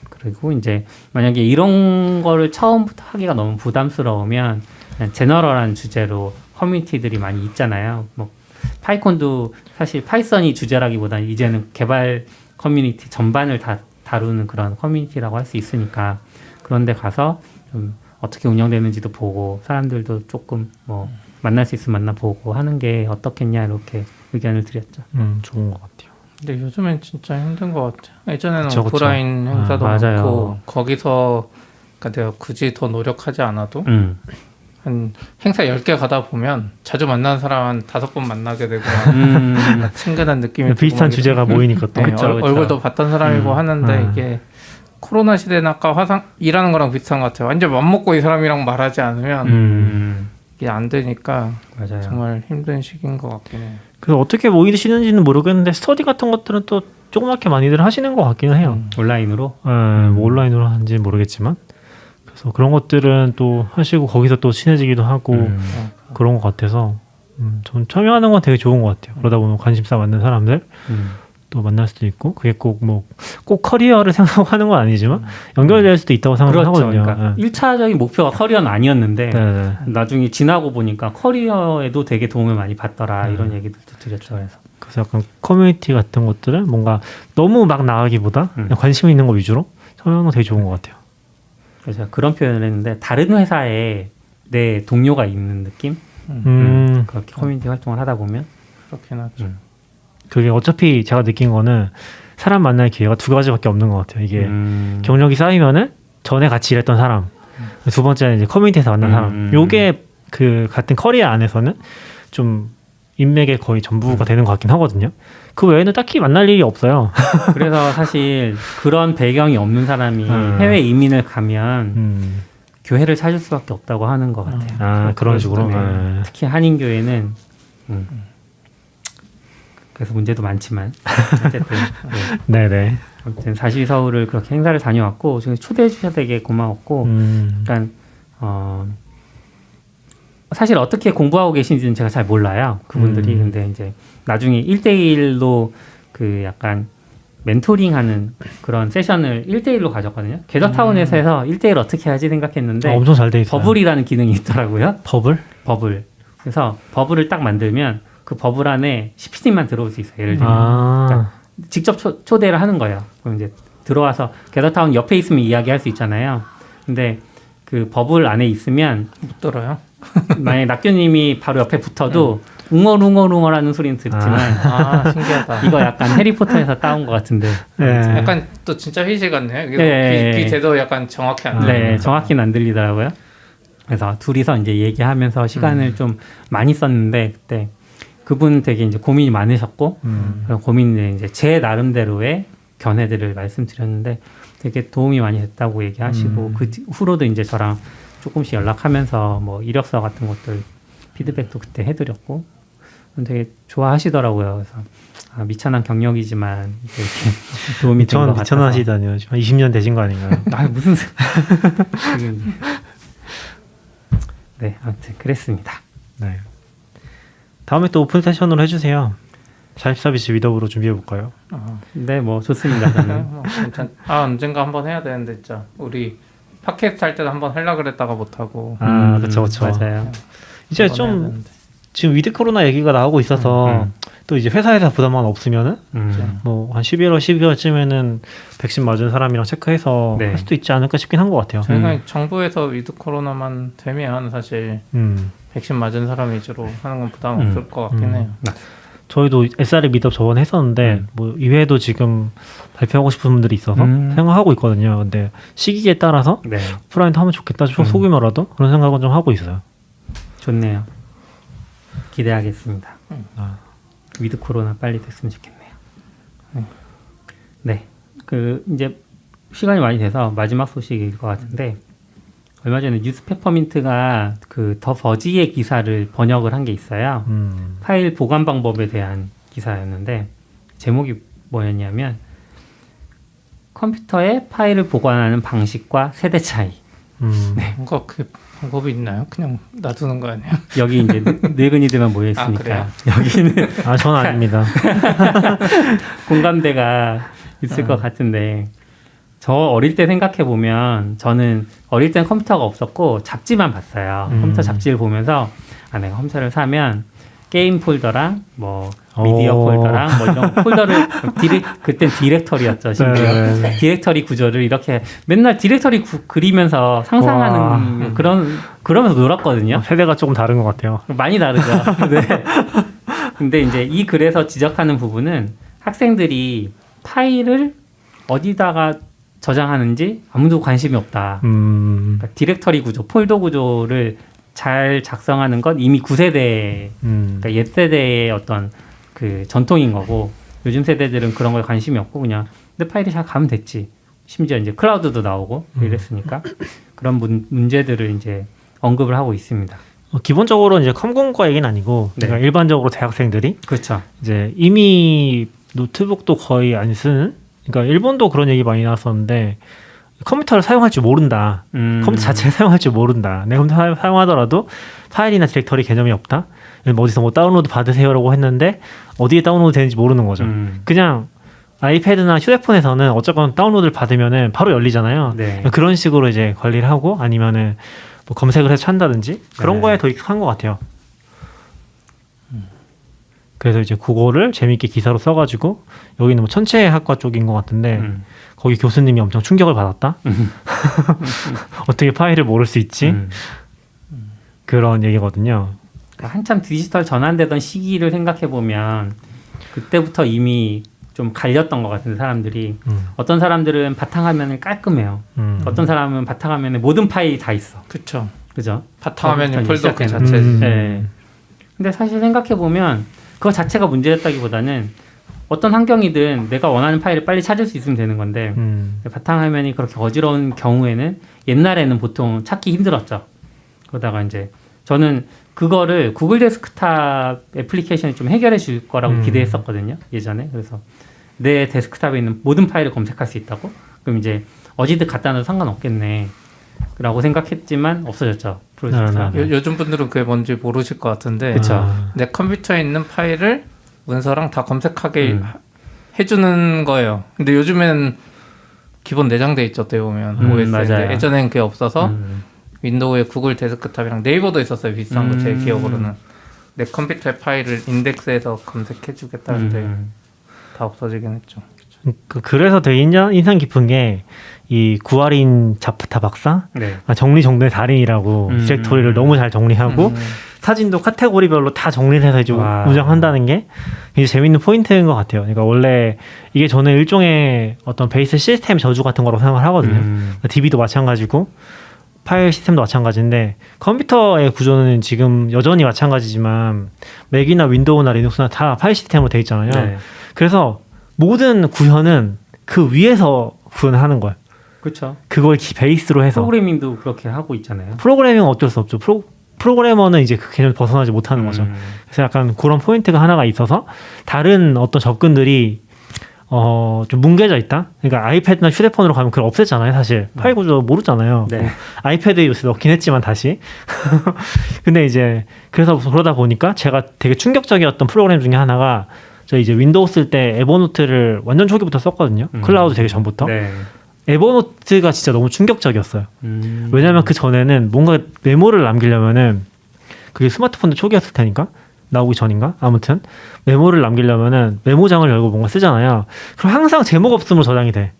그리고 이제 만약에 이런 거를 처음부터 하기가 너무 부담스러우면 그냥 제너럴한 주제로 커뮤니티들이 많이 있잖아요. 뭐 파이콘도 사실 파이썬이 주제라기보다는 이제는 개발 커뮤니티 전반을 다 다루는 그런 커뮤니티라고 할 수 있으니까 그런 데 가서 좀 어떻게 운영되는지도 보고 사람들도 조금 뭐 만날 수 있으면 만나보고 하는 게 어떻겠냐 이렇게 의견을 드렸죠. 좋은 것 같아요. 근데 요즘엔 진짜 힘든 것 같아요. 예전에는 그쵸. 오프라인 행사도 맞아요. 많고 거기서 그러니까 내가 굳이 더 노력하지 않아도 한 행사 10개 가다 보면 자주 만나는 사람 한 5번 만나게 되고 친근한 느낌이 비슷한 들고 주제가 모이니까 또. 네, 그쵸. 얼굴도 봤던 사람이고 하는데 이게 코로나 시대는 아까 일하는 거랑 비슷한 것 같아요. 완전 맘먹고 이 사람이랑 말하지 않으면 이게 안 되니까 맞아요. 정말 힘든 시기인 것 같긴 해요. 그래서 어떻게 모이시는지는 모르겠는데 스터디 같은 것들은 또 조그맣게 많이들 하시는 것 같기는 해요. 온라인으로 뭐 온라인으로 하는지는 모르겠지만 그래서 그런 것들은 또 하시고 거기서 또 친해지기도 하고 그런 것 같아서 전 참여하는 건 되게 좋은 것 같아요. 그러다 보면 관심사 맞는 사람들 또 만날 수도 있고 그게 꼭 커리어를 생각하는 건 아니지만 연결될 수도 있다고 생각하거든요. 그러니까 1차적인 목표가 커리어는 아니었는데 네. 나중에 지나고 보니까 커리어에도 되게 도움을 많이 받더라 이런 얘기들도 드렸죠. 그래서 약간 커뮤니티 같은 것들은 뭔가 너무 막 나가기보다 그냥 관심 있는 거 위주로 참여하는 건 되게 좋은 것 같아요. 그래서 제가 그런 표현을 했는데 다른 회사에 내 동료가 있는 느낌? 그렇게 커뮤니티 활동을 하다 보면 그렇긴 하죠. 그게 어차피 제가 느낀 거는 사람 만날 기회가 두 가지밖에 없는 것 같아요. 이게 경력이 쌓이면은 전에 같이 일했던 사람, 두 번째는 이제 커뮤니티에서 만난 사람. 요게 그 같은 커리어 안에서는 좀 인맥의 거의 전부가 되는 것 같긴 하거든요. 그 외에는 딱히 만날 일이 없어요. 그래서 사실 그런 배경이 없는 사람이 해외 이민을 가면 교회를 찾을 수밖에 없다고 하는 것 같아요. 그런 식으로. 네. 특히 한인교회는 그래서 문제도 많지만 어쨌든 네네. 아무튼 42서울을 그렇게 행사를 다녀왔고 지금 초대해 주셔서 되게 고마웠고 약간 사실 어떻게 공부하고 계신지는 제가 잘 몰라요. 그분들이 근데 이제 나중에 1대1로 그 약간 멘토링하는 그런 세션을 1대1로 가졌거든요. 궤도타운에서 해서 1대1 어떻게 하지 생각했는데 엄청 잘 돼 있어요. 버블이라는 기능이 있더라고요. 버블? 버블. 그래서 버블을 딱 만들면 그 버블 안에 CPD만 들어올 수 있어요. 예를 들면 그러니까 직접 초대를 하는 거예요. 그럼 이제 들어와서 궤도타운 옆에 있으면 이야기할 수 있잖아요. 근데 그 버블 안에 있으면 못 들어요? 만약에 낙교님이 바로 옆에 붙어도 웅얼웅얼웅얼하는 소리는 듣지만 신기하다. 이거 약간 해리포터에서 따온 것 같은데 약간 또 진짜 회실 같네요. 이게 귀 대도 약간 정확히 안 들려요. 네, 정확히는 안 들리더라고요. 그래서 둘이서 이제 얘기하면서 시간을 좀 많이 썼는데 그때 그분 되게 이제 고민이 많으셨고 그런 고민을 이제 제 나름대로의 견해들을 말씀드렸는데 되게 도움이 많이 됐다고 얘기하시고 그 후로도 이제 저랑 조금씩 연락하면서 뭐 이력서 같은 것들 피드백도 그때 해드렸고 되게 좋아하시더라고요. 그래서 미천한 경력이지만 이렇게 도움이 된 것 같아서. 미천하시다니요. 20년 되신 거 아닌가요? 무슨 지금 네, 아무튼 그랬습니다. 네. 다음에 또 오픈 세션으로 해주세요. 자립 서비스 위더브로 준비해 볼까요? 네, 뭐 좋습니다. 저는. 언젠가 한번 해야 되는데 진짜 우리 팟캐스트 할 때도 한번 하려고 그랬다가 못 하고. 그렇죠. 맞아요. 이제 좀 지금 위드 코로나 얘기가 나오고 있어서 또 이제 회사에서 부담만 없으면은 뭐 한 11월, 12월쯤에는 백신 맞은 사람이랑 체크해서 네. 할 수도 있지 않을까 싶긴 한 것 같아요. 저희가 정부에서 위드 코로나만 되면 사실 백신 맞은 사람 위주로 하는 건 부담 없을 것 같긴 해요. 저희도 SRE 미드업 저번에 했었는데 뭐 이외에도 지금 발표하고 싶은 분들이 있어서 생각하고 있거든요. 근데 시기에 따라서 네, 오프라인도 하면 좋겠다 소규모라도 그런 생각은 좀 하고 있어요. 좋네요. 기대하겠습니다. 위드 코로나 빨리 됐으면 좋겠네요. 네, 그 이제 시간이 많이 돼서 마지막 소식일 것 같은데 얼마 전에 뉴스페퍼민트가 그 더 버지의 기사를 번역을 한 게 있어요. 파일 보관 방법에 대한 기사였는데 제목이 뭐였냐면 컴퓨터에 파일을 보관하는 방식과 세대 차이. 뭔가 그 방법이 있나요? 그냥 놔두는 거 아니에요? 여기 이제 늙은이들만 모여 있으니까 그래요? 여기는 저는 아닙니다. 공감대가 있을 것 같은데 저 어릴 때 생각해 보면 저는 어릴 땐 컴퓨터가 없었고 잡지만 봤어요. 컴퓨터 잡지를 보면서 내가 컴퓨터를 사면 게임 폴더랑 뭐 미디어 폴더랑 뭐 이런 폴더를 그땐 디렉터리였죠. 심지어 디렉터리 구조를 이렇게 맨날 디렉터리 그리면서 상상하는 그러면서 놀았거든요. 세대가 조금 다른 것 같아요. 많이 다르죠. 네. 근데 이제 이 글에서 지적하는 부분은 학생들이 파일을 어디다가 저장하는지 아무도 관심이 없다. 그러니까 디렉터리 구조, 폴더 구조를 잘 작성하는 건 이미 9세대, 그러니까 옛 세대의 어떤 그 전통인 거고 요즘 세대들은 그런 거에 관심이 없고 그냥 내 파일이 잘 가면 됐지. 심지어 이제 클라우드도 나오고 이랬으니까 그런 문제들을 이제 언급을 하고 있습니다. 기본적으로 이제 컴공과 얘기는 아니고 네. 그러니까 일반적으로 대학생들이 그렇죠. 이제 이미 노트북도 거의 안 쓰는 그러니까 일본도 그런 얘기 많이 나왔었는데 컴퓨터를 사용할 줄 모른다. 컴퓨터 자체를 사용할 줄 모른다. 내 컴퓨터 사용하더라도 파일이나 디렉터리 개념이 없다. 뭐 어디서 뭐 다운로드 받으세요라고 했는데 어디에 다운로드 되는지 모르는 거죠. 그냥 아이패드나 휴대폰에서는 어쨌건 다운로드를 받으면은 바로 열리잖아요. 네. 그런 식으로 이제 관리를 하고 아니면은 뭐 검색을 해서 찾는다든지 그런 거에 더 익숙한 것 같아요. 그래서 이제 그거를 재밌게 기사로 써가지고 여기는 뭐 천체학과 쪽인 것 같은데 거기 교수님이 엄청 충격을 받았다. 어떻게 파일을 모를 수 있지? 그런 얘기거든요. 한참 디지털 전환되던 시기를 생각해 보면 그때부터 이미 좀 갈렸던 것 같은데 사람들이 어떤 사람들은 바탕화면을 깔끔해요. 어떤 사람은 바탕화면에 모든 파일이 다 있어. 그렇죠. 그죠? 바탕화면이 폴더 그 시작되는. 자체지. 네. 근데 사실 생각해 보면 그거 자체가 문제였다기보다는 어떤 환경이든 내가 원하는 파일을 빨리 찾을 수 있으면 되는 건데 바탕화면이 그렇게 어지러운 경우에는 옛날에는 보통 찾기 힘들었죠. 그러다가 이제 저는 그거를 구글 데스크탑 애플리케이션이 좀 해결해 줄 거라고 기대했었거든요. 예전에. 그래서 내 데스크탑에 있는 모든 파일을 검색할 수 있다고? 그럼 이제 어디든 갖다 놔도 상관없겠네. 라고 생각했지만 없어졌죠. 프로젝트가. 요즘 분들은 그게 뭔지 모르실 것 같은데 그쵸. 내 컴퓨터에 있는 파일을 문서랑 다 검색하게 해주는 거예요. 근데 요즘엔 기본 내장돼 있죠. 어떻게 보면 OS에. 맞아요. 예전엔 그게 없어서 윈도우에 구글 데스크탑이랑 네이버도 있었어요. 비슷한 거 제 기억으로는. 내 컴퓨터의 파일을 인덱스해서 검색해주겠다는데 다 없어지긴 했죠. 그래서 되게 인상 깊은 게 이 구아린 자프타 박사 네. 정리정돈의 달인이라고 디렉토리를 너무 잘 정리하고 사진도 카테고리별로 다 정리를 해서 이제 와. 운영한다는 게 굉장히 재밌는 포인트인 것 같아요. 그러니까 원래 이게 저는 일종의 어떤 베이스 시스템 저주 같은 거라고 생각을 하거든요. DB도 마찬가지고 파일 시스템도 마찬가지인데 컴퓨터의 구조는 지금 여전히 마찬가지지만 맥이나 윈도우나 리눅스나 다 파일 시스템으로 돼 있잖아요. 네. 그래서 모든 구현은 그 위에서 구현하는 거예요. 그렇죠. 그걸 베이스로 해서 프로그래밍도 그렇게 하고 있잖아요. 프로그래밍은 어쩔 수 없죠. 프로그래머는 이제 그 개념을 벗어나지 못하는 거죠. 그래서 약간 그런 포인트가 하나가 있어서 다른 어떤 접근들이 좀 뭉개져 있다. 그러니까 아이패드나 휴대폰으로 가면 그걸 없앴잖아요. 사실 파일 구조 모르잖아요. 네. 뭐 아이패드에 요새 넣긴 했지만 다시. 근데 이제 그래서 그러다 보니까 제가 되게 충격적이었던 프로그램 중에 하나가 저 이제 윈도우 쓸 때 에버노트를 완전 초기부터 썼거든요. 클라우드 되게 전부터. 네. 에버노트가 진짜 너무 충격적이었어요. 왜냐하면 그 전에는 뭔가 메모를 남기려면은 그게 스마트폰도 초기였을 테니까 나오기 전인가? 아무튼 메모를 남기려면은 메모장을 열고 뭔가 쓰잖아요. 그럼 항상 제목 없음으로 저장이 돼.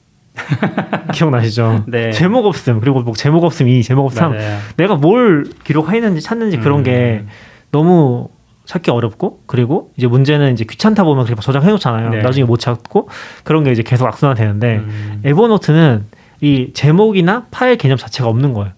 기억나시죠? 네. 제목 없음 그리고 뭐 제목 없음 2, 제목 없음 3 맞아요. 내가 뭘 기록했는지 찾는지 그런 게 너무 찾기 어렵고 그리고 이제 문제는 이제 귀찮다 보면 그렇게 저장해 놓잖아요. 네. 나중에 못 찾고 그런 게 이제 계속 악순환 되는데 에버노트는 이 제목이나 파일 개념 자체가 없는 거예요.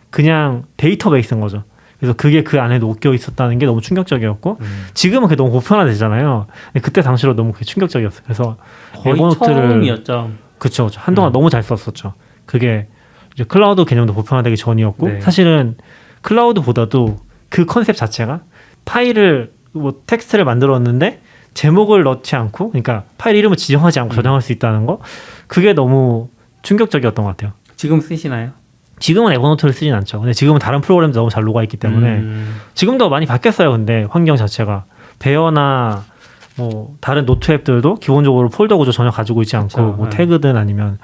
그냥 데이터베이스인 거죠. 그래서 그게 그 안에 녹여 있었다는 게 너무 충격적이었고 지금은 그게 너무 보편화되잖아요. 근데 그때 당시로 너무 그게 충격적이었어요. 그래서 거의 처음이었죠. 그쵸. 한동안 너무 잘 썼었죠. 그게 이제 클라우드 개념도 보편화되기 전이었고 네. 사실은 클라우드보다도 그 컨셉 자체가 파일을 뭐 텍스트를 만들었는데 제목을 넣지 않고 그러니까 파일 이름을 지정하지 않고 저장할 수 있다는 거 그게 너무 충격적이었던 것 같아요. 지금 쓰시나요? 지금은 에버노트를 쓰진 않죠. 근데 지금은 다른 프로그램도 너무 잘 녹아있기 때문에 지금도 많이 바뀌었어요. 근데 환경 자체가 베어나 뭐 다른 노트 앱들도 기본적으로 폴더 구조 전혀 가지고 있지 않고 그쵸. 뭐 네. 태그든 아니면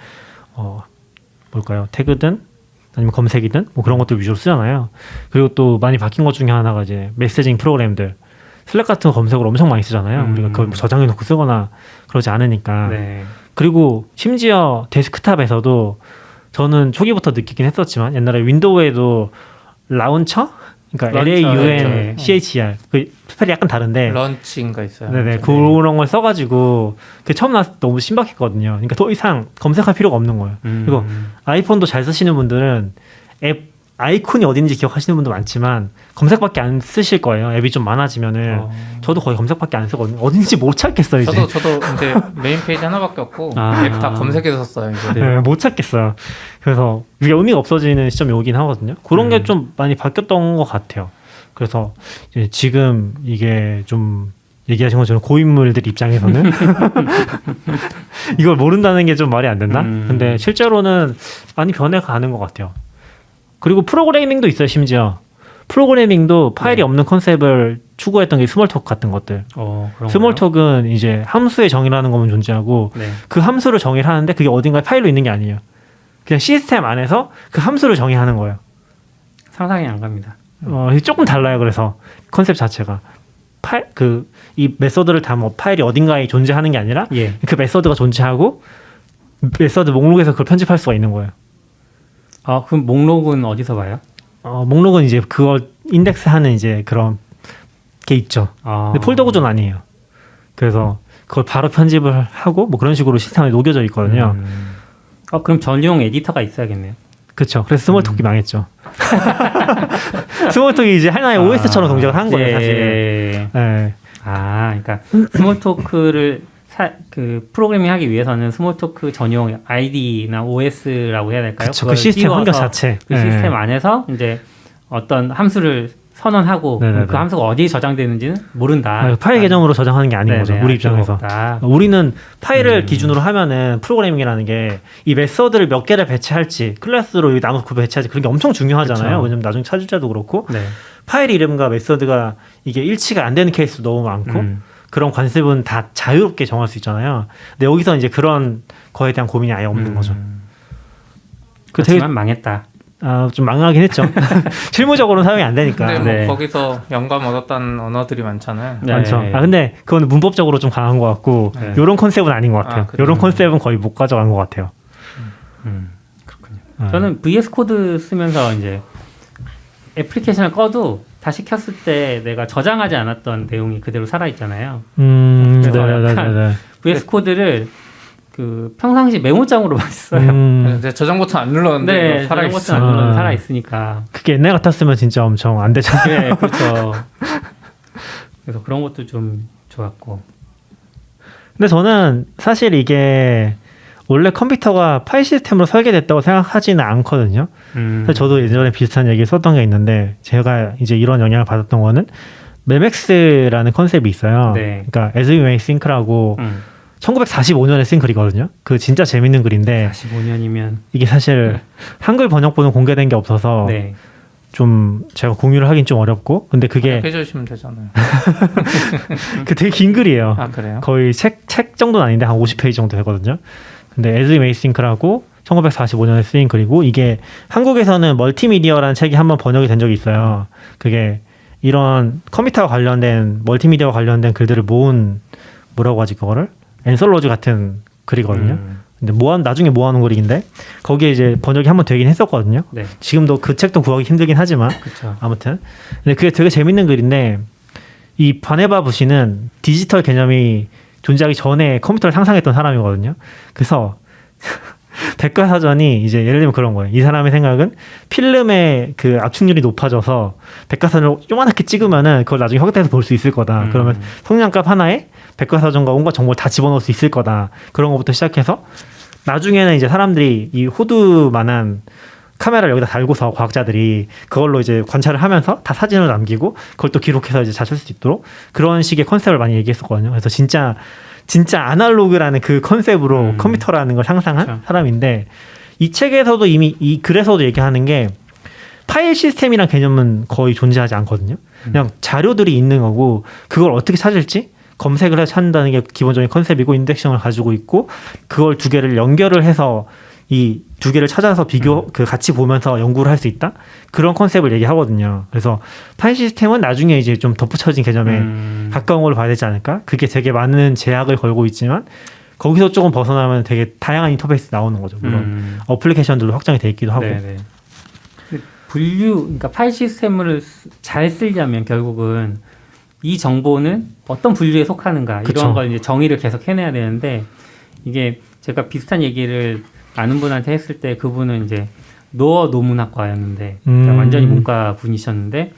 뭘까요? 태그든 아니면 검색이든 뭐 그런 것들 위주로 쓰잖아요. 그리고 또 많이 바뀐 것 중에 하나가 이제 메시징 프로그램들 슬랙 같은 거 검색으로 엄청 많이 쓰잖아요. 우리가 그걸 뭐 저장해 놓고 쓰거나 그러지 않으니까. 네. 그리고 심지어 데스크탑에서도 저는 초기부터 느끼긴 했었지만 옛날에 윈도우에도 라운처? 그러니까 LAUNCHR 그 스펠이 약간 다른데 런치인가 있어요. 네네 그런 걸 써가지고 그 처음 나왔을 때 너무 신박했거든요. 그러니까 더 이상 검색할 필요가 없는 거예요. 그리고 아이폰도 잘 쓰시는 분들은 앱 아이콘이 어딘지 기억하시는 분도 많지만 검색밖에 안 쓰실 거예요. 앱이 좀 많아지면은 저도 거의 검색밖에 안 쓰거든요. 어딘지 못 찾겠어요 이제. 저도 근데 메인 페이지 하나밖에 없고 앱 다 검색해서 썼어요. 이제. 네, 못 찾겠어요. 그래서 이게 의미가 없어지는 시점이 오긴 하거든요. 그런 게 좀 많이 바뀌었던 것 같아요. 그래서 이제 지금 이게 좀 얘기하신 것처럼 고인물들 입장에서는 이걸 모른다는 게 좀 말이 안 된다. 근데 실제로는 많이 변해가는 것 같아요. 그리고 프로그래밍도 있어요. 심지어 프로그래밍도 파일이 없는 컨셉을 추구했던 게 스몰톡 같은 것들. 스몰톡은 이제 함수의 정의라는 것만 존재하고 네. 그 함수를 정의를 하는데 그게 어딘가에 파일로 있는 게 아니에요. 그냥 시스템 안에서 그 함수를 정의하는 거예요. 상상이 안 갑니다. 조금 달라요. 그래서 컨셉 자체가 이 메서드를 다 뭐 파일이 어딘가에 존재하는 게 아니라 예. 그 메서드가 존재하고 메서드 목록에서 그걸 편집할 수가 있는 거예요. 그럼 목록은 어디서 봐요? 목록은 이제 그걸 인덱스하는 이제 그런 게 있죠. 근데 폴더 구조는 아니에요. 그래서 그걸 바로 편집을 하고 뭐 그런 식으로 시스템에 녹여져 있거든요. 그럼 전용 에디터가 있어야겠네요. 그렇죠. 그래서 스몰톡이 망했죠. 스몰톡이 이제 하나의 OS처럼 동작을 한 거예요, 사실은. 네. 그러니까 스몰토크를 그 프로그래밍 하기 위해서는 스몰토크 전용 ID나 OS라고 해야 될까요? 그쵸, 그 시스템 환경 자체. 그 시스템 안에서 이제 어떤 함수를 선언하고 그 함수가 어디에 저장되는지는 모른다. 파일 계정으로 저장하는 게 아닌 거죠. 우리 입장에서. 우리는 파일을 기준으로 하면은 프로그래밍이라는 게 이 메서드를 몇 개를 배치할지 클래스로 나눠서 배치할지 그런 게 엄청 중요하잖아요. 그쵸. 왜냐면 나중에 찾을 때도 그렇고 파일 이름과 메서드가 이게 일치가 안 되는 케이스도 너무 많고 그런 관습은 다 자유롭게 정할 수 있잖아요. 근데 여기서 이제 그런 거에 대한 고민이 아예 없는 거죠. 그렇지만 망했다. 좀 망하긴 했죠. 실무적으로는 사용이 안 되니까. 근데 뭐 네. 거기서 영감 얻었다는 언어들이 많잖아요. 네. 많죠. 근데 그건 문법적으로 좀 강한 것 같고 네. 요런 컨셉은 아닌 것 같아요. 그래요? 요런 컨셉은 거의 못 가져간 것 같아요. 그렇군요. 저는 VS 코드 쓰면서 이제 애플리케이션을 꺼도 다시 켰을 때 내가 저장하지 않았던 내용이 그대로 살아 있잖아요. 그래서 약간 VS 코드를 그 평상시 메모장으로 많이 써요. 근데 저장 버튼 안 눌렀는데 네, 살아 저장 버튼 있어. 안 눌러도 살아 있으니까. 그게 옛날 같았으면 진짜 엄청 안 되잖아요. 네, 그렇죠. 그래서 그런 것도 좀 좋았고. 근데 저는 사실 이게 원래 컴퓨터가 파일 시스템으로 설계됐다고 생각하지는 않거든요. 그래서 저도 예전에 비슷한 얘기 썼던 게 있는데 제가 이제 이런 영향을 받았던 거는 메맥스라는 컨셉이 있어요. 네. 그러니까 As You May Think라고 1945년에 쓴 글이거든요. 그 진짜 재밌는 글인데 45년이면 이게 사실 한글 번역본은 공개된 게 없어서 네. 좀 제가 공유를 하긴 좀 어렵고 근데 그게 해주시면 되잖아요. 그 되게 긴 글이에요. 아 그래요? 거의 책 정도는 아닌데 한 50페이지 정도 되거든요. 근데 As You May Think라고 1945년에 쓰인 글이고 이게 한국에서는 멀티미디어라는 책이 한번 번역이 된 적이 있어요. 그게 이런 컴퓨터와 관련된 멀티미디어와 관련된 글들을 모은 뭐라고 하지 그거를? 앤솔로지 같은 글이거든요. 근데 나중에 모아놓은 글인데 거기에 이제 번역이 한번 되긴 했었거든요. 네. 지금도 그 책도 구하기 힘들긴 하지만 그렇죠. 아무튼 근데 그게 되게 재밌는 글인데 이 바네바 부시는 디지털 개념이 존재하기 전에 컴퓨터를 상상했던 사람이거든요. 그래서 백과사전이 이제 예를 들면 그런 거예요. 이 사람의 생각은 필름의 그 압축률이 높아져서 백과사전을 조그맣게 찍으면은 그걸 나중에 확대해서 볼 수 있을 거다. 그러면 성량값 하나에 백과사전과 온갖 정보를 다 집어넣을 수 있을 거다. 그런 것부터 시작해서 나중에는 이제 사람들이 이 호두만한 카메라를 여기다 달고서 과학자들이 그걸로 이제 관찰을 하면서 다 사진을 남기고 그걸 또 기록해서 이제 잘 쓸 수 있도록 그런 식의 컨셉을 많이 얘기했었거든요. 그래서 진짜 아날로그라는 그 컨셉으로 컴퓨터라는 걸 상상한 그렇죠. 사람인데 이 책에서도 이미 이 글에서도 얘기하는 게 파일 시스템이란 개념은 거의 존재하지 않거든요. 그냥 자료들이 있는 거고 그걸 어떻게 찾을지 검색을 해서 찾는다는 게 기본적인 컨셉이고 인덱싱을 가지고 있고 그걸 두 개를 연결을 해서 이 두 개를 찾아서 그 같이 보면서 연구를 할 수 있다 그런 컨셉을 얘기하거든요. 그래서 파일 시스템은 나중에 이제 좀 덧붙여진 개념에 가까운 걸로 봐야 되지 않을까? 그게 되게 많은 제약을 걸고 있지만 거기서 조금 벗어나면 되게 다양한 인터페이스 나오는 거죠. 물론 어플리케이션들도 확장이 돼 있기도 하고. 네네. 그러니까 파일 시스템을 잘 쓰려면 결국은 이 정보는 어떤 분류에 속하는가 그쵸. 이런 걸 이제 정의를 계속 해내야 되는데 이게 제가 비슷한 얘기를 아는 분한테 했을 때 그분은 이제 노문학과였는데 완전히 문과 분이셨는데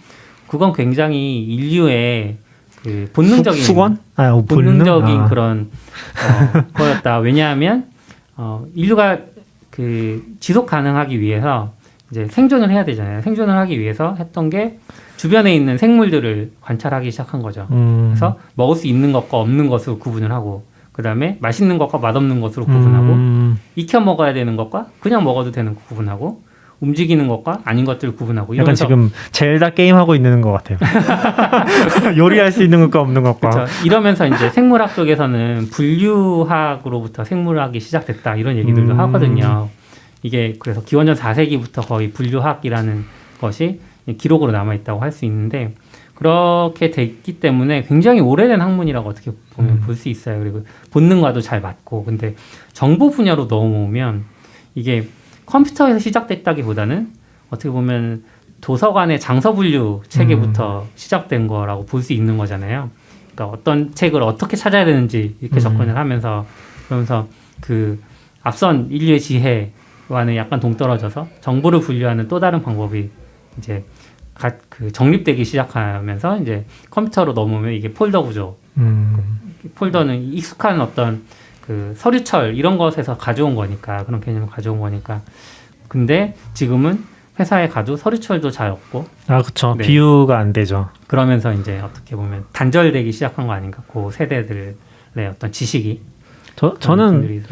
그건 굉장히 인류의 그 본능적인 수건? 본능적인 그런 거였다. 왜냐하면 인류가 그 지속 가능하기 위해서 이제 생존을 해야 되잖아요. 생존을 하기 위해서 했던 게 주변에 있는 생물들을 관찰하기 시작한 거죠. 그래서 먹을 수 있는 것과 없는 것으로 구분을 하고 그 다음에 맛있는 것과 맛없는 것으로 구분하고 익혀 먹어야 되는 것과 그냥 먹어도 되는 거 구분하고 움직이는 것과 아닌 것들을 구분하고 약간 지금 젤다 게임하고 있는 것 같아요. 요리할 수 있는 것과 없는 것과. 그렇죠. 이러면서 이제 생물학 쪽에서는 분류학으로부터 생물학이 시작됐다 이런 얘기들도 하거든요. 이게 그래서 기원전 4세기부터 거의 분류학이라는 것이 기록으로 남아있다고 할 수 있는데 그렇게 됐기 때문에 굉장히 오래된 학문이라고 어떻게 보면 볼 수 있어요. 그리고 본능과도 잘 맞고 근데 정보 분야로 넘어오면 이게 컴퓨터에서 시작됐다기보다는 어떻게 보면 도서관의 장서 분류 체계부터 시작된 거라고 볼 수 있는 거잖아요. 그러니까 어떤 책을 어떻게 찾아야 되는지 이렇게 접근을 하면서 그러면서 그 앞선 인류의 지혜와는 약간 동떨어져서 정보를 분류하는 또 다른 방법이 이제 그 정립되기 시작하면서 이제 컴퓨터로 넘으면 이게 폴더 구조. 폴더는 익숙한 어떤 그 서류철 이런 것에서 가져온 거니까 그런 개념을 가져온 거니까. 근데 지금은 회사에 가도 서류철도 잘 없고. 그렇죠. 네. 비유가 안 되죠. 그러면서 이제 어떻게 보면 단절되기 시작한 거 아닌가. 그 세대들의 어떤 지식이. 저는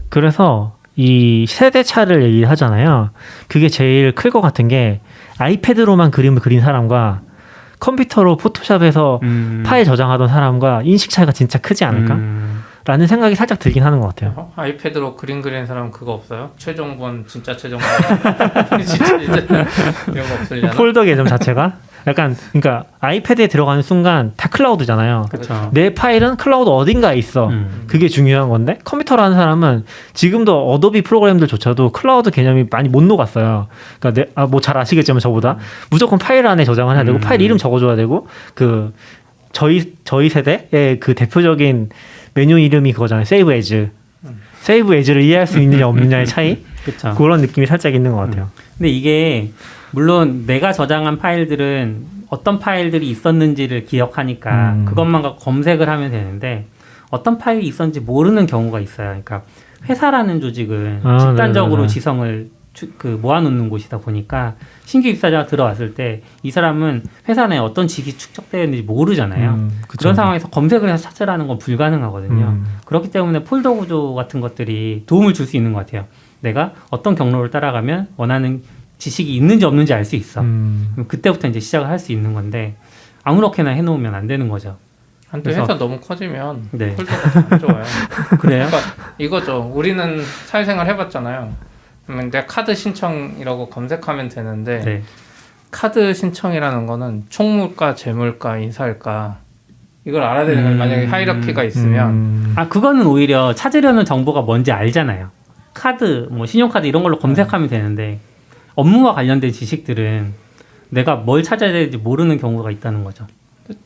그래서 이 세대 차를 얘기하잖아요. 그게 제일 클 것 같은 게 아이패드로만 그림을 그린 사람과 컴퓨터로 포토샵에서 파일 저장하던 사람과 인식 차이가 진짜 크지 않을까? 라는 생각이 살짝 들긴 하는 것 같아요. 아이패드로 그림 그리는 사람 그거 없어요? 최종본 진짜 최종본 진짜 이런 거 없으려나? 폴더 계정 자체가 약간 그러니까 아이패드에 들어가는 순간 다 클라우드잖아요. 그렇죠. 내 파일은 클라우드 어딘가에 있어. 그게 중요한 건데 컴퓨터로 하는 사람은 지금도 어도비 프로그램들조차도 클라우드 개념이 많이 못 녹았어요. 그러니까 뭐 잘 아시겠지만 저보다 무조건 파일 안에 저장을 해야 되고 파일 이름 적어줘야 되고 그 저희 세대의 그 대표적인 메뉴 이름이 그거잖아요. 세이브 에즈. 세이브 에즈를 이해할 수 있느냐 없느냐의 차이? 그쵸. 그런 느낌이 살짝 있는 것 같아요. 근데 이게 물론 내가 저장한 파일들은 어떤 파일들이 있었는지를 기억하니까 그것만 갖고 검색을 하면 되는데 어떤 파일이 있었는지 모르는 경우가 있어요. 그러니까 회사라는 조직은 집단적으로 네네네. 지성을 모아놓는 곳이다 보니까 신규 입사자가 들어왔을 때 이 사람은 회사 내에 어떤 직이 축적되어 있는지 모르잖아요. 그쵸. 그런 상황에서 검색을 해서 찾으라는 건 불가능하거든요. 그렇기 때문에 폴더 구조 같은 것들이 도움을 줄 수 있는 것 같아요. 내가 어떤 경로를 따라가면 원하는 지식이 있는지 없는지 알 수 있어. 그럼 그때부터 이제 시작을 할 수 있는 건데 아무렇게나 해놓으면 안 되는 거죠. 근데 그래서- 회사 너무 커지면 네. 폴더가 안 좋아요. 그래요? 그러니까 이거죠. 우리는 사회생활 해봤잖아요. 그러면 내가 카드 신청이라고 검색하면 되는데 네. 카드 신청이라는 거는 총무과, 재물과, 인사일까 이걸 알아야 되는 거예요. 만약에 하이라키가 있으면 아 그거는 오히려 찾으려는 정보가 뭔지 알잖아요. 카드, 뭐 신용카드 이런 걸로 검색하면 되는데 업무와 관련된 지식들은 내가 뭘 찾아야 되는지 모르는 경우가 있다는 거죠.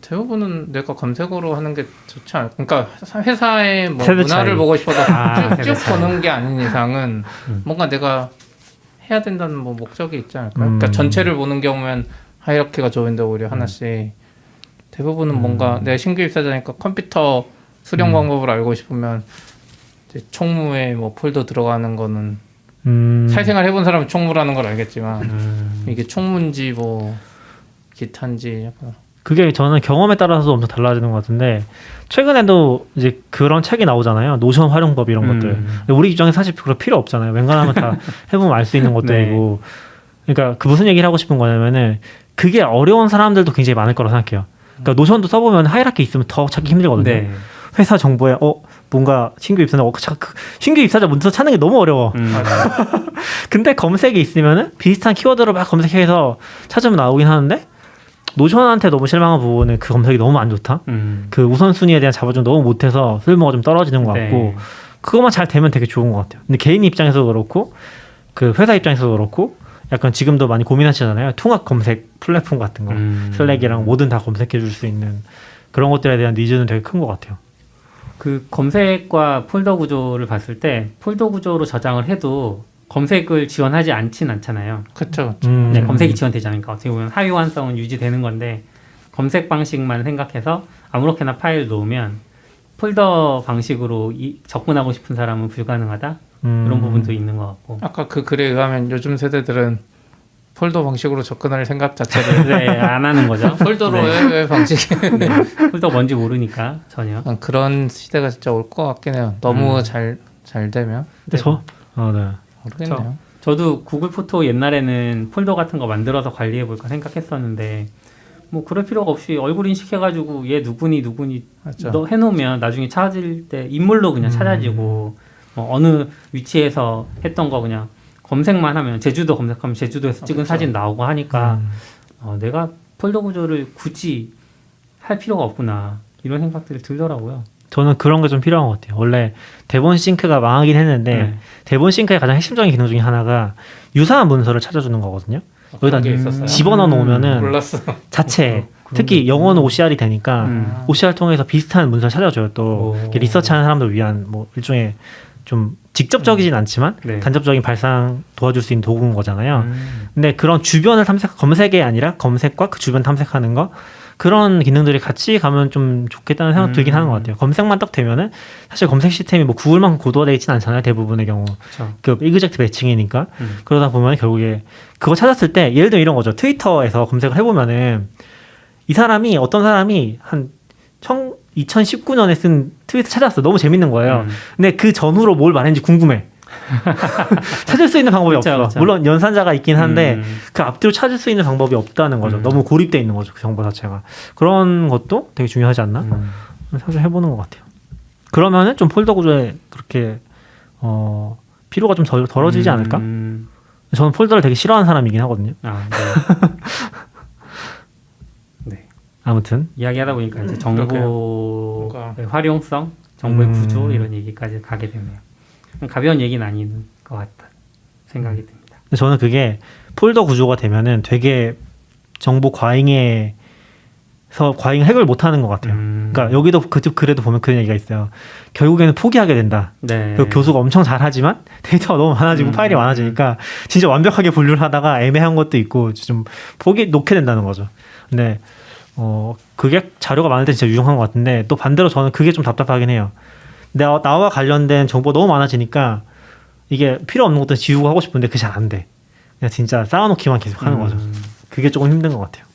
대부분은 내가 검색어로 하는 게 좋지 않을까. 그러니까 회사의 뭐 세대 문화를 차이. 보고 싶어서 아, 쭉쭉 세대 차이. 보는 게 아닌 이상은 뭔가 내가 해야 된다는 뭐 목적이 있지 않을까요? 그러니까 전체를 보는 경우면 하이라키가 좋은데 오히려 하나씩 대부분은 뭔가 내가 신규 입사자니까 컴퓨터 수령 방법을 알고 싶으면 이제 총무에 뭐 폴더 들어가는 거는 사회생활 해본 사람은 총무라는 걸 알겠지만 이게 총무인지 뭐 기타인지 약간 그게 저는 경험에 따라서도 엄청 달라지는 것 같은데 최근에도 이제 그런 책이 나오잖아요. 노션 활용법 이런 것들. 근데 우리 입장에 사실 그럴 필요 없잖아요. 웬간하면 다 해보면 알 수 있는 것들이고. 그러니까 그 무슨 얘기를 하고 싶은 거냐면은 그게 어려운 사람들도 굉장히 많을 거라고 생각해요. 그러니까 노션도 써보면 하이라키 있으면 더 찾기 힘들거든요. 네. 회사 정보에 뭔가 신규 입사자 신규 입사자 문서 찾는 게 너무 어려워. 근데 검색이 있으면은 비슷한 키워드로 막 검색해서 찾으면 나오긴 하는데 노션한테 너무 실망한 부분은 그 검색이 너무 안 좋다. 그 우선순위에 대한 잡아준 너무 못해서 쓸모가 좀 떨어지는 것 같고 네. 그것만 잘 되면 되게 좋은 것 같아요. 근데 개인 입장에서도 그렇고 그 회사 입장에서도 그렇고 약간 지금도 많이 고민하시잖아요. 통합 검색 플랫폼 같은 거 슬랙이랑 뭐든 다 검색해 줄 수 있는 그런 것들에 대한 니즈는 되게 큰 것 같아요. 그 검색과 폴더 구조를 봤을 때 폴더 구조로 저장을 해도 검색을 지원하지 않잖아요. 그렇죠. 네, 검색이 지원되지 않으니까 어떻게 보면 하위 호환성은 유지되는 건데 검색 방식만 생각해서 아무렇게나 파일 놓으면 폴더 방식으로 접근하고 싶은 사람은 불가능하다 이런 부분도 있는 것 같고. 아까 그 글에 의하면 요즘 세대들은 폴더 방식으로 접근할 생각 자체를 네, 안 하는 거죠. 폴더로의 방식이 네, 폴더 뭔지 모르니까 전혀. 그런 시대가 진짜 올 것 같긴 해요. 너무 잘 되면 근데 네. 모르겠네요. 저도 구글 포토 옛날에는 폴더 같은 거 만들어서 관리해 볼까 생각했었는데 뭐 그럴 필요가 없이 얼굴 인식해가지고 얘 누구니 맞죠. 너 해놓으면 나중에 찾을 때 인물로 그냥 찾아지고 어느 위치에서 했던 거 그냥 검색만 하면 제주도 검색하면 제주도에서 찍은 그렇죠. 사진 나오고 하니까 내가 폴더 구조를 굳이 할 필요가 없구나 이런 생각들이 들더라고요. 저는 그런 게 좀 필요한 것 같아요. 원래 대본 싱크가 망하긴 했는데 네. 대본 싱크의 가장 핵심적인 기능 중에 하나가 유사한 문서를 찾아주는 거거든요. 여기다 그런 게 있었어요? 집어넣어 놓으면은 몰랐어. 자체 특히 영어는 OCR이 되니까 OCR 통해서 비슷한 문서를 찾아줘요. 또 이렇게 리서치하는 사람들 위한 뭐 일종의 좀 직접적이진 않지만 네. 간접적인 발상 도와줄 수 있는 도구인 거잖아요. 근데 그런 주변을 검색이 아니라 검색과 그 주변 탐색하는 거 그런 기능들이 같이 가면 좀 좋겠다는 생각 들긴 하는 것 같아요. 검색만 딱 되면은 사실 검색 시스템이 뭐 구글만큼 고도화되어 있진 않잖아요. 대부분의 경우. 그렇죠. 그 이그젝트 매칭이니까. 그러다 보면 결국에 그거 찾았을 때 예를 들면 이런 거죠. 트위터에서 검색을 해보면은 이 사람이 어떤 사람이 한 2019년에 쓴 트위터 찾았어. 너무 재밌는 거예요. 근데 그 전후로 뭘 말했는지 궁금해. 찾을 수 있는 방법이 그쵸, 없어. 그쵸. 물론 연산자가 있긴 한데 그 앞뒤로 찾을 수 있는 방법이 없다는 거죠. 음. 너무 고립돼 있는 거죠. 그 정보 자체가. 그런 것도 되게 중요하지 않나? 사실 해보는 것 같아요. 그러면은 좀 폴더 구조에 그렇게 피로가 좀 덜어지지 않을까? 저는 폴더를 되게 싫어하는 사람이긴 하거든요. 아, 네. 네. 아무튼 이야기하다 보니까 이제 정보의 뭔가- 활용성, 정보의 구조 이런 얘기까지 가게 되네요. 가벼운 얘기는 아닌 것 같다 생각이 듭니다. 근데 저는 그게 폴더 구조가 되면은 되게 정보 과잉 해결 못하는 것 같아요. 그러니까 여기도 그쪽 글에도 보면 그런 얘기가 있어요. 결국에는 포기하게 된다. 네. 그 교수가 엄청 잘하지,만 데이터가 너무 많아지고 파일이 많아지니까 진짜 완벽하게 분류를 하다가 애매한 것도 있고 좀 놓게 된다는 거죠. 근데 그게 자료가 많을 때 진짜 유용한 것 같은데 또 반대로 저는 그게 좀 답답하긴 해요. 나와 관련된 정보가 너무 많아지니까 이게 필요 없는 것도 지우고 하고 싶은데 그게 잘 안 돼. 그냥 진짜 쌓아놓기만 계속 하는 거죠. 그게 조금 힘든 것 같아요.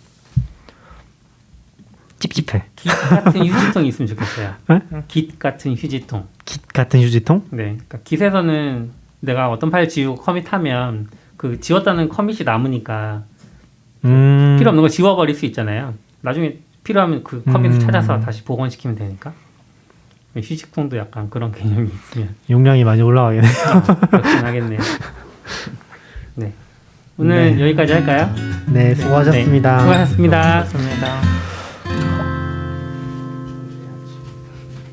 찝찝해. 깃 같은 휴지통이 있으면 좋겠어요. 네? 깃 같은 휴지통. 깃 같은 휴지통? 네. 그러니까 깃에서는 내가 어떤 파일 지우고 커밋하면 그 지웠다는 커밋이 남으니까 필요 없는 걸 지워버릴 수 있잖아요. 나중에 필요하면 그 커밋을 찾아서 다시 복원시키면 되니까. 휴지통도 약간 그런 개념이 있으면 용량이 많이 올라가겠네. 그렇긴 하겠네요. 네. 오늘 네. 여기까지 할까요? 네, 수고하셨습니다. 수고하셨습니다. 좋습니다.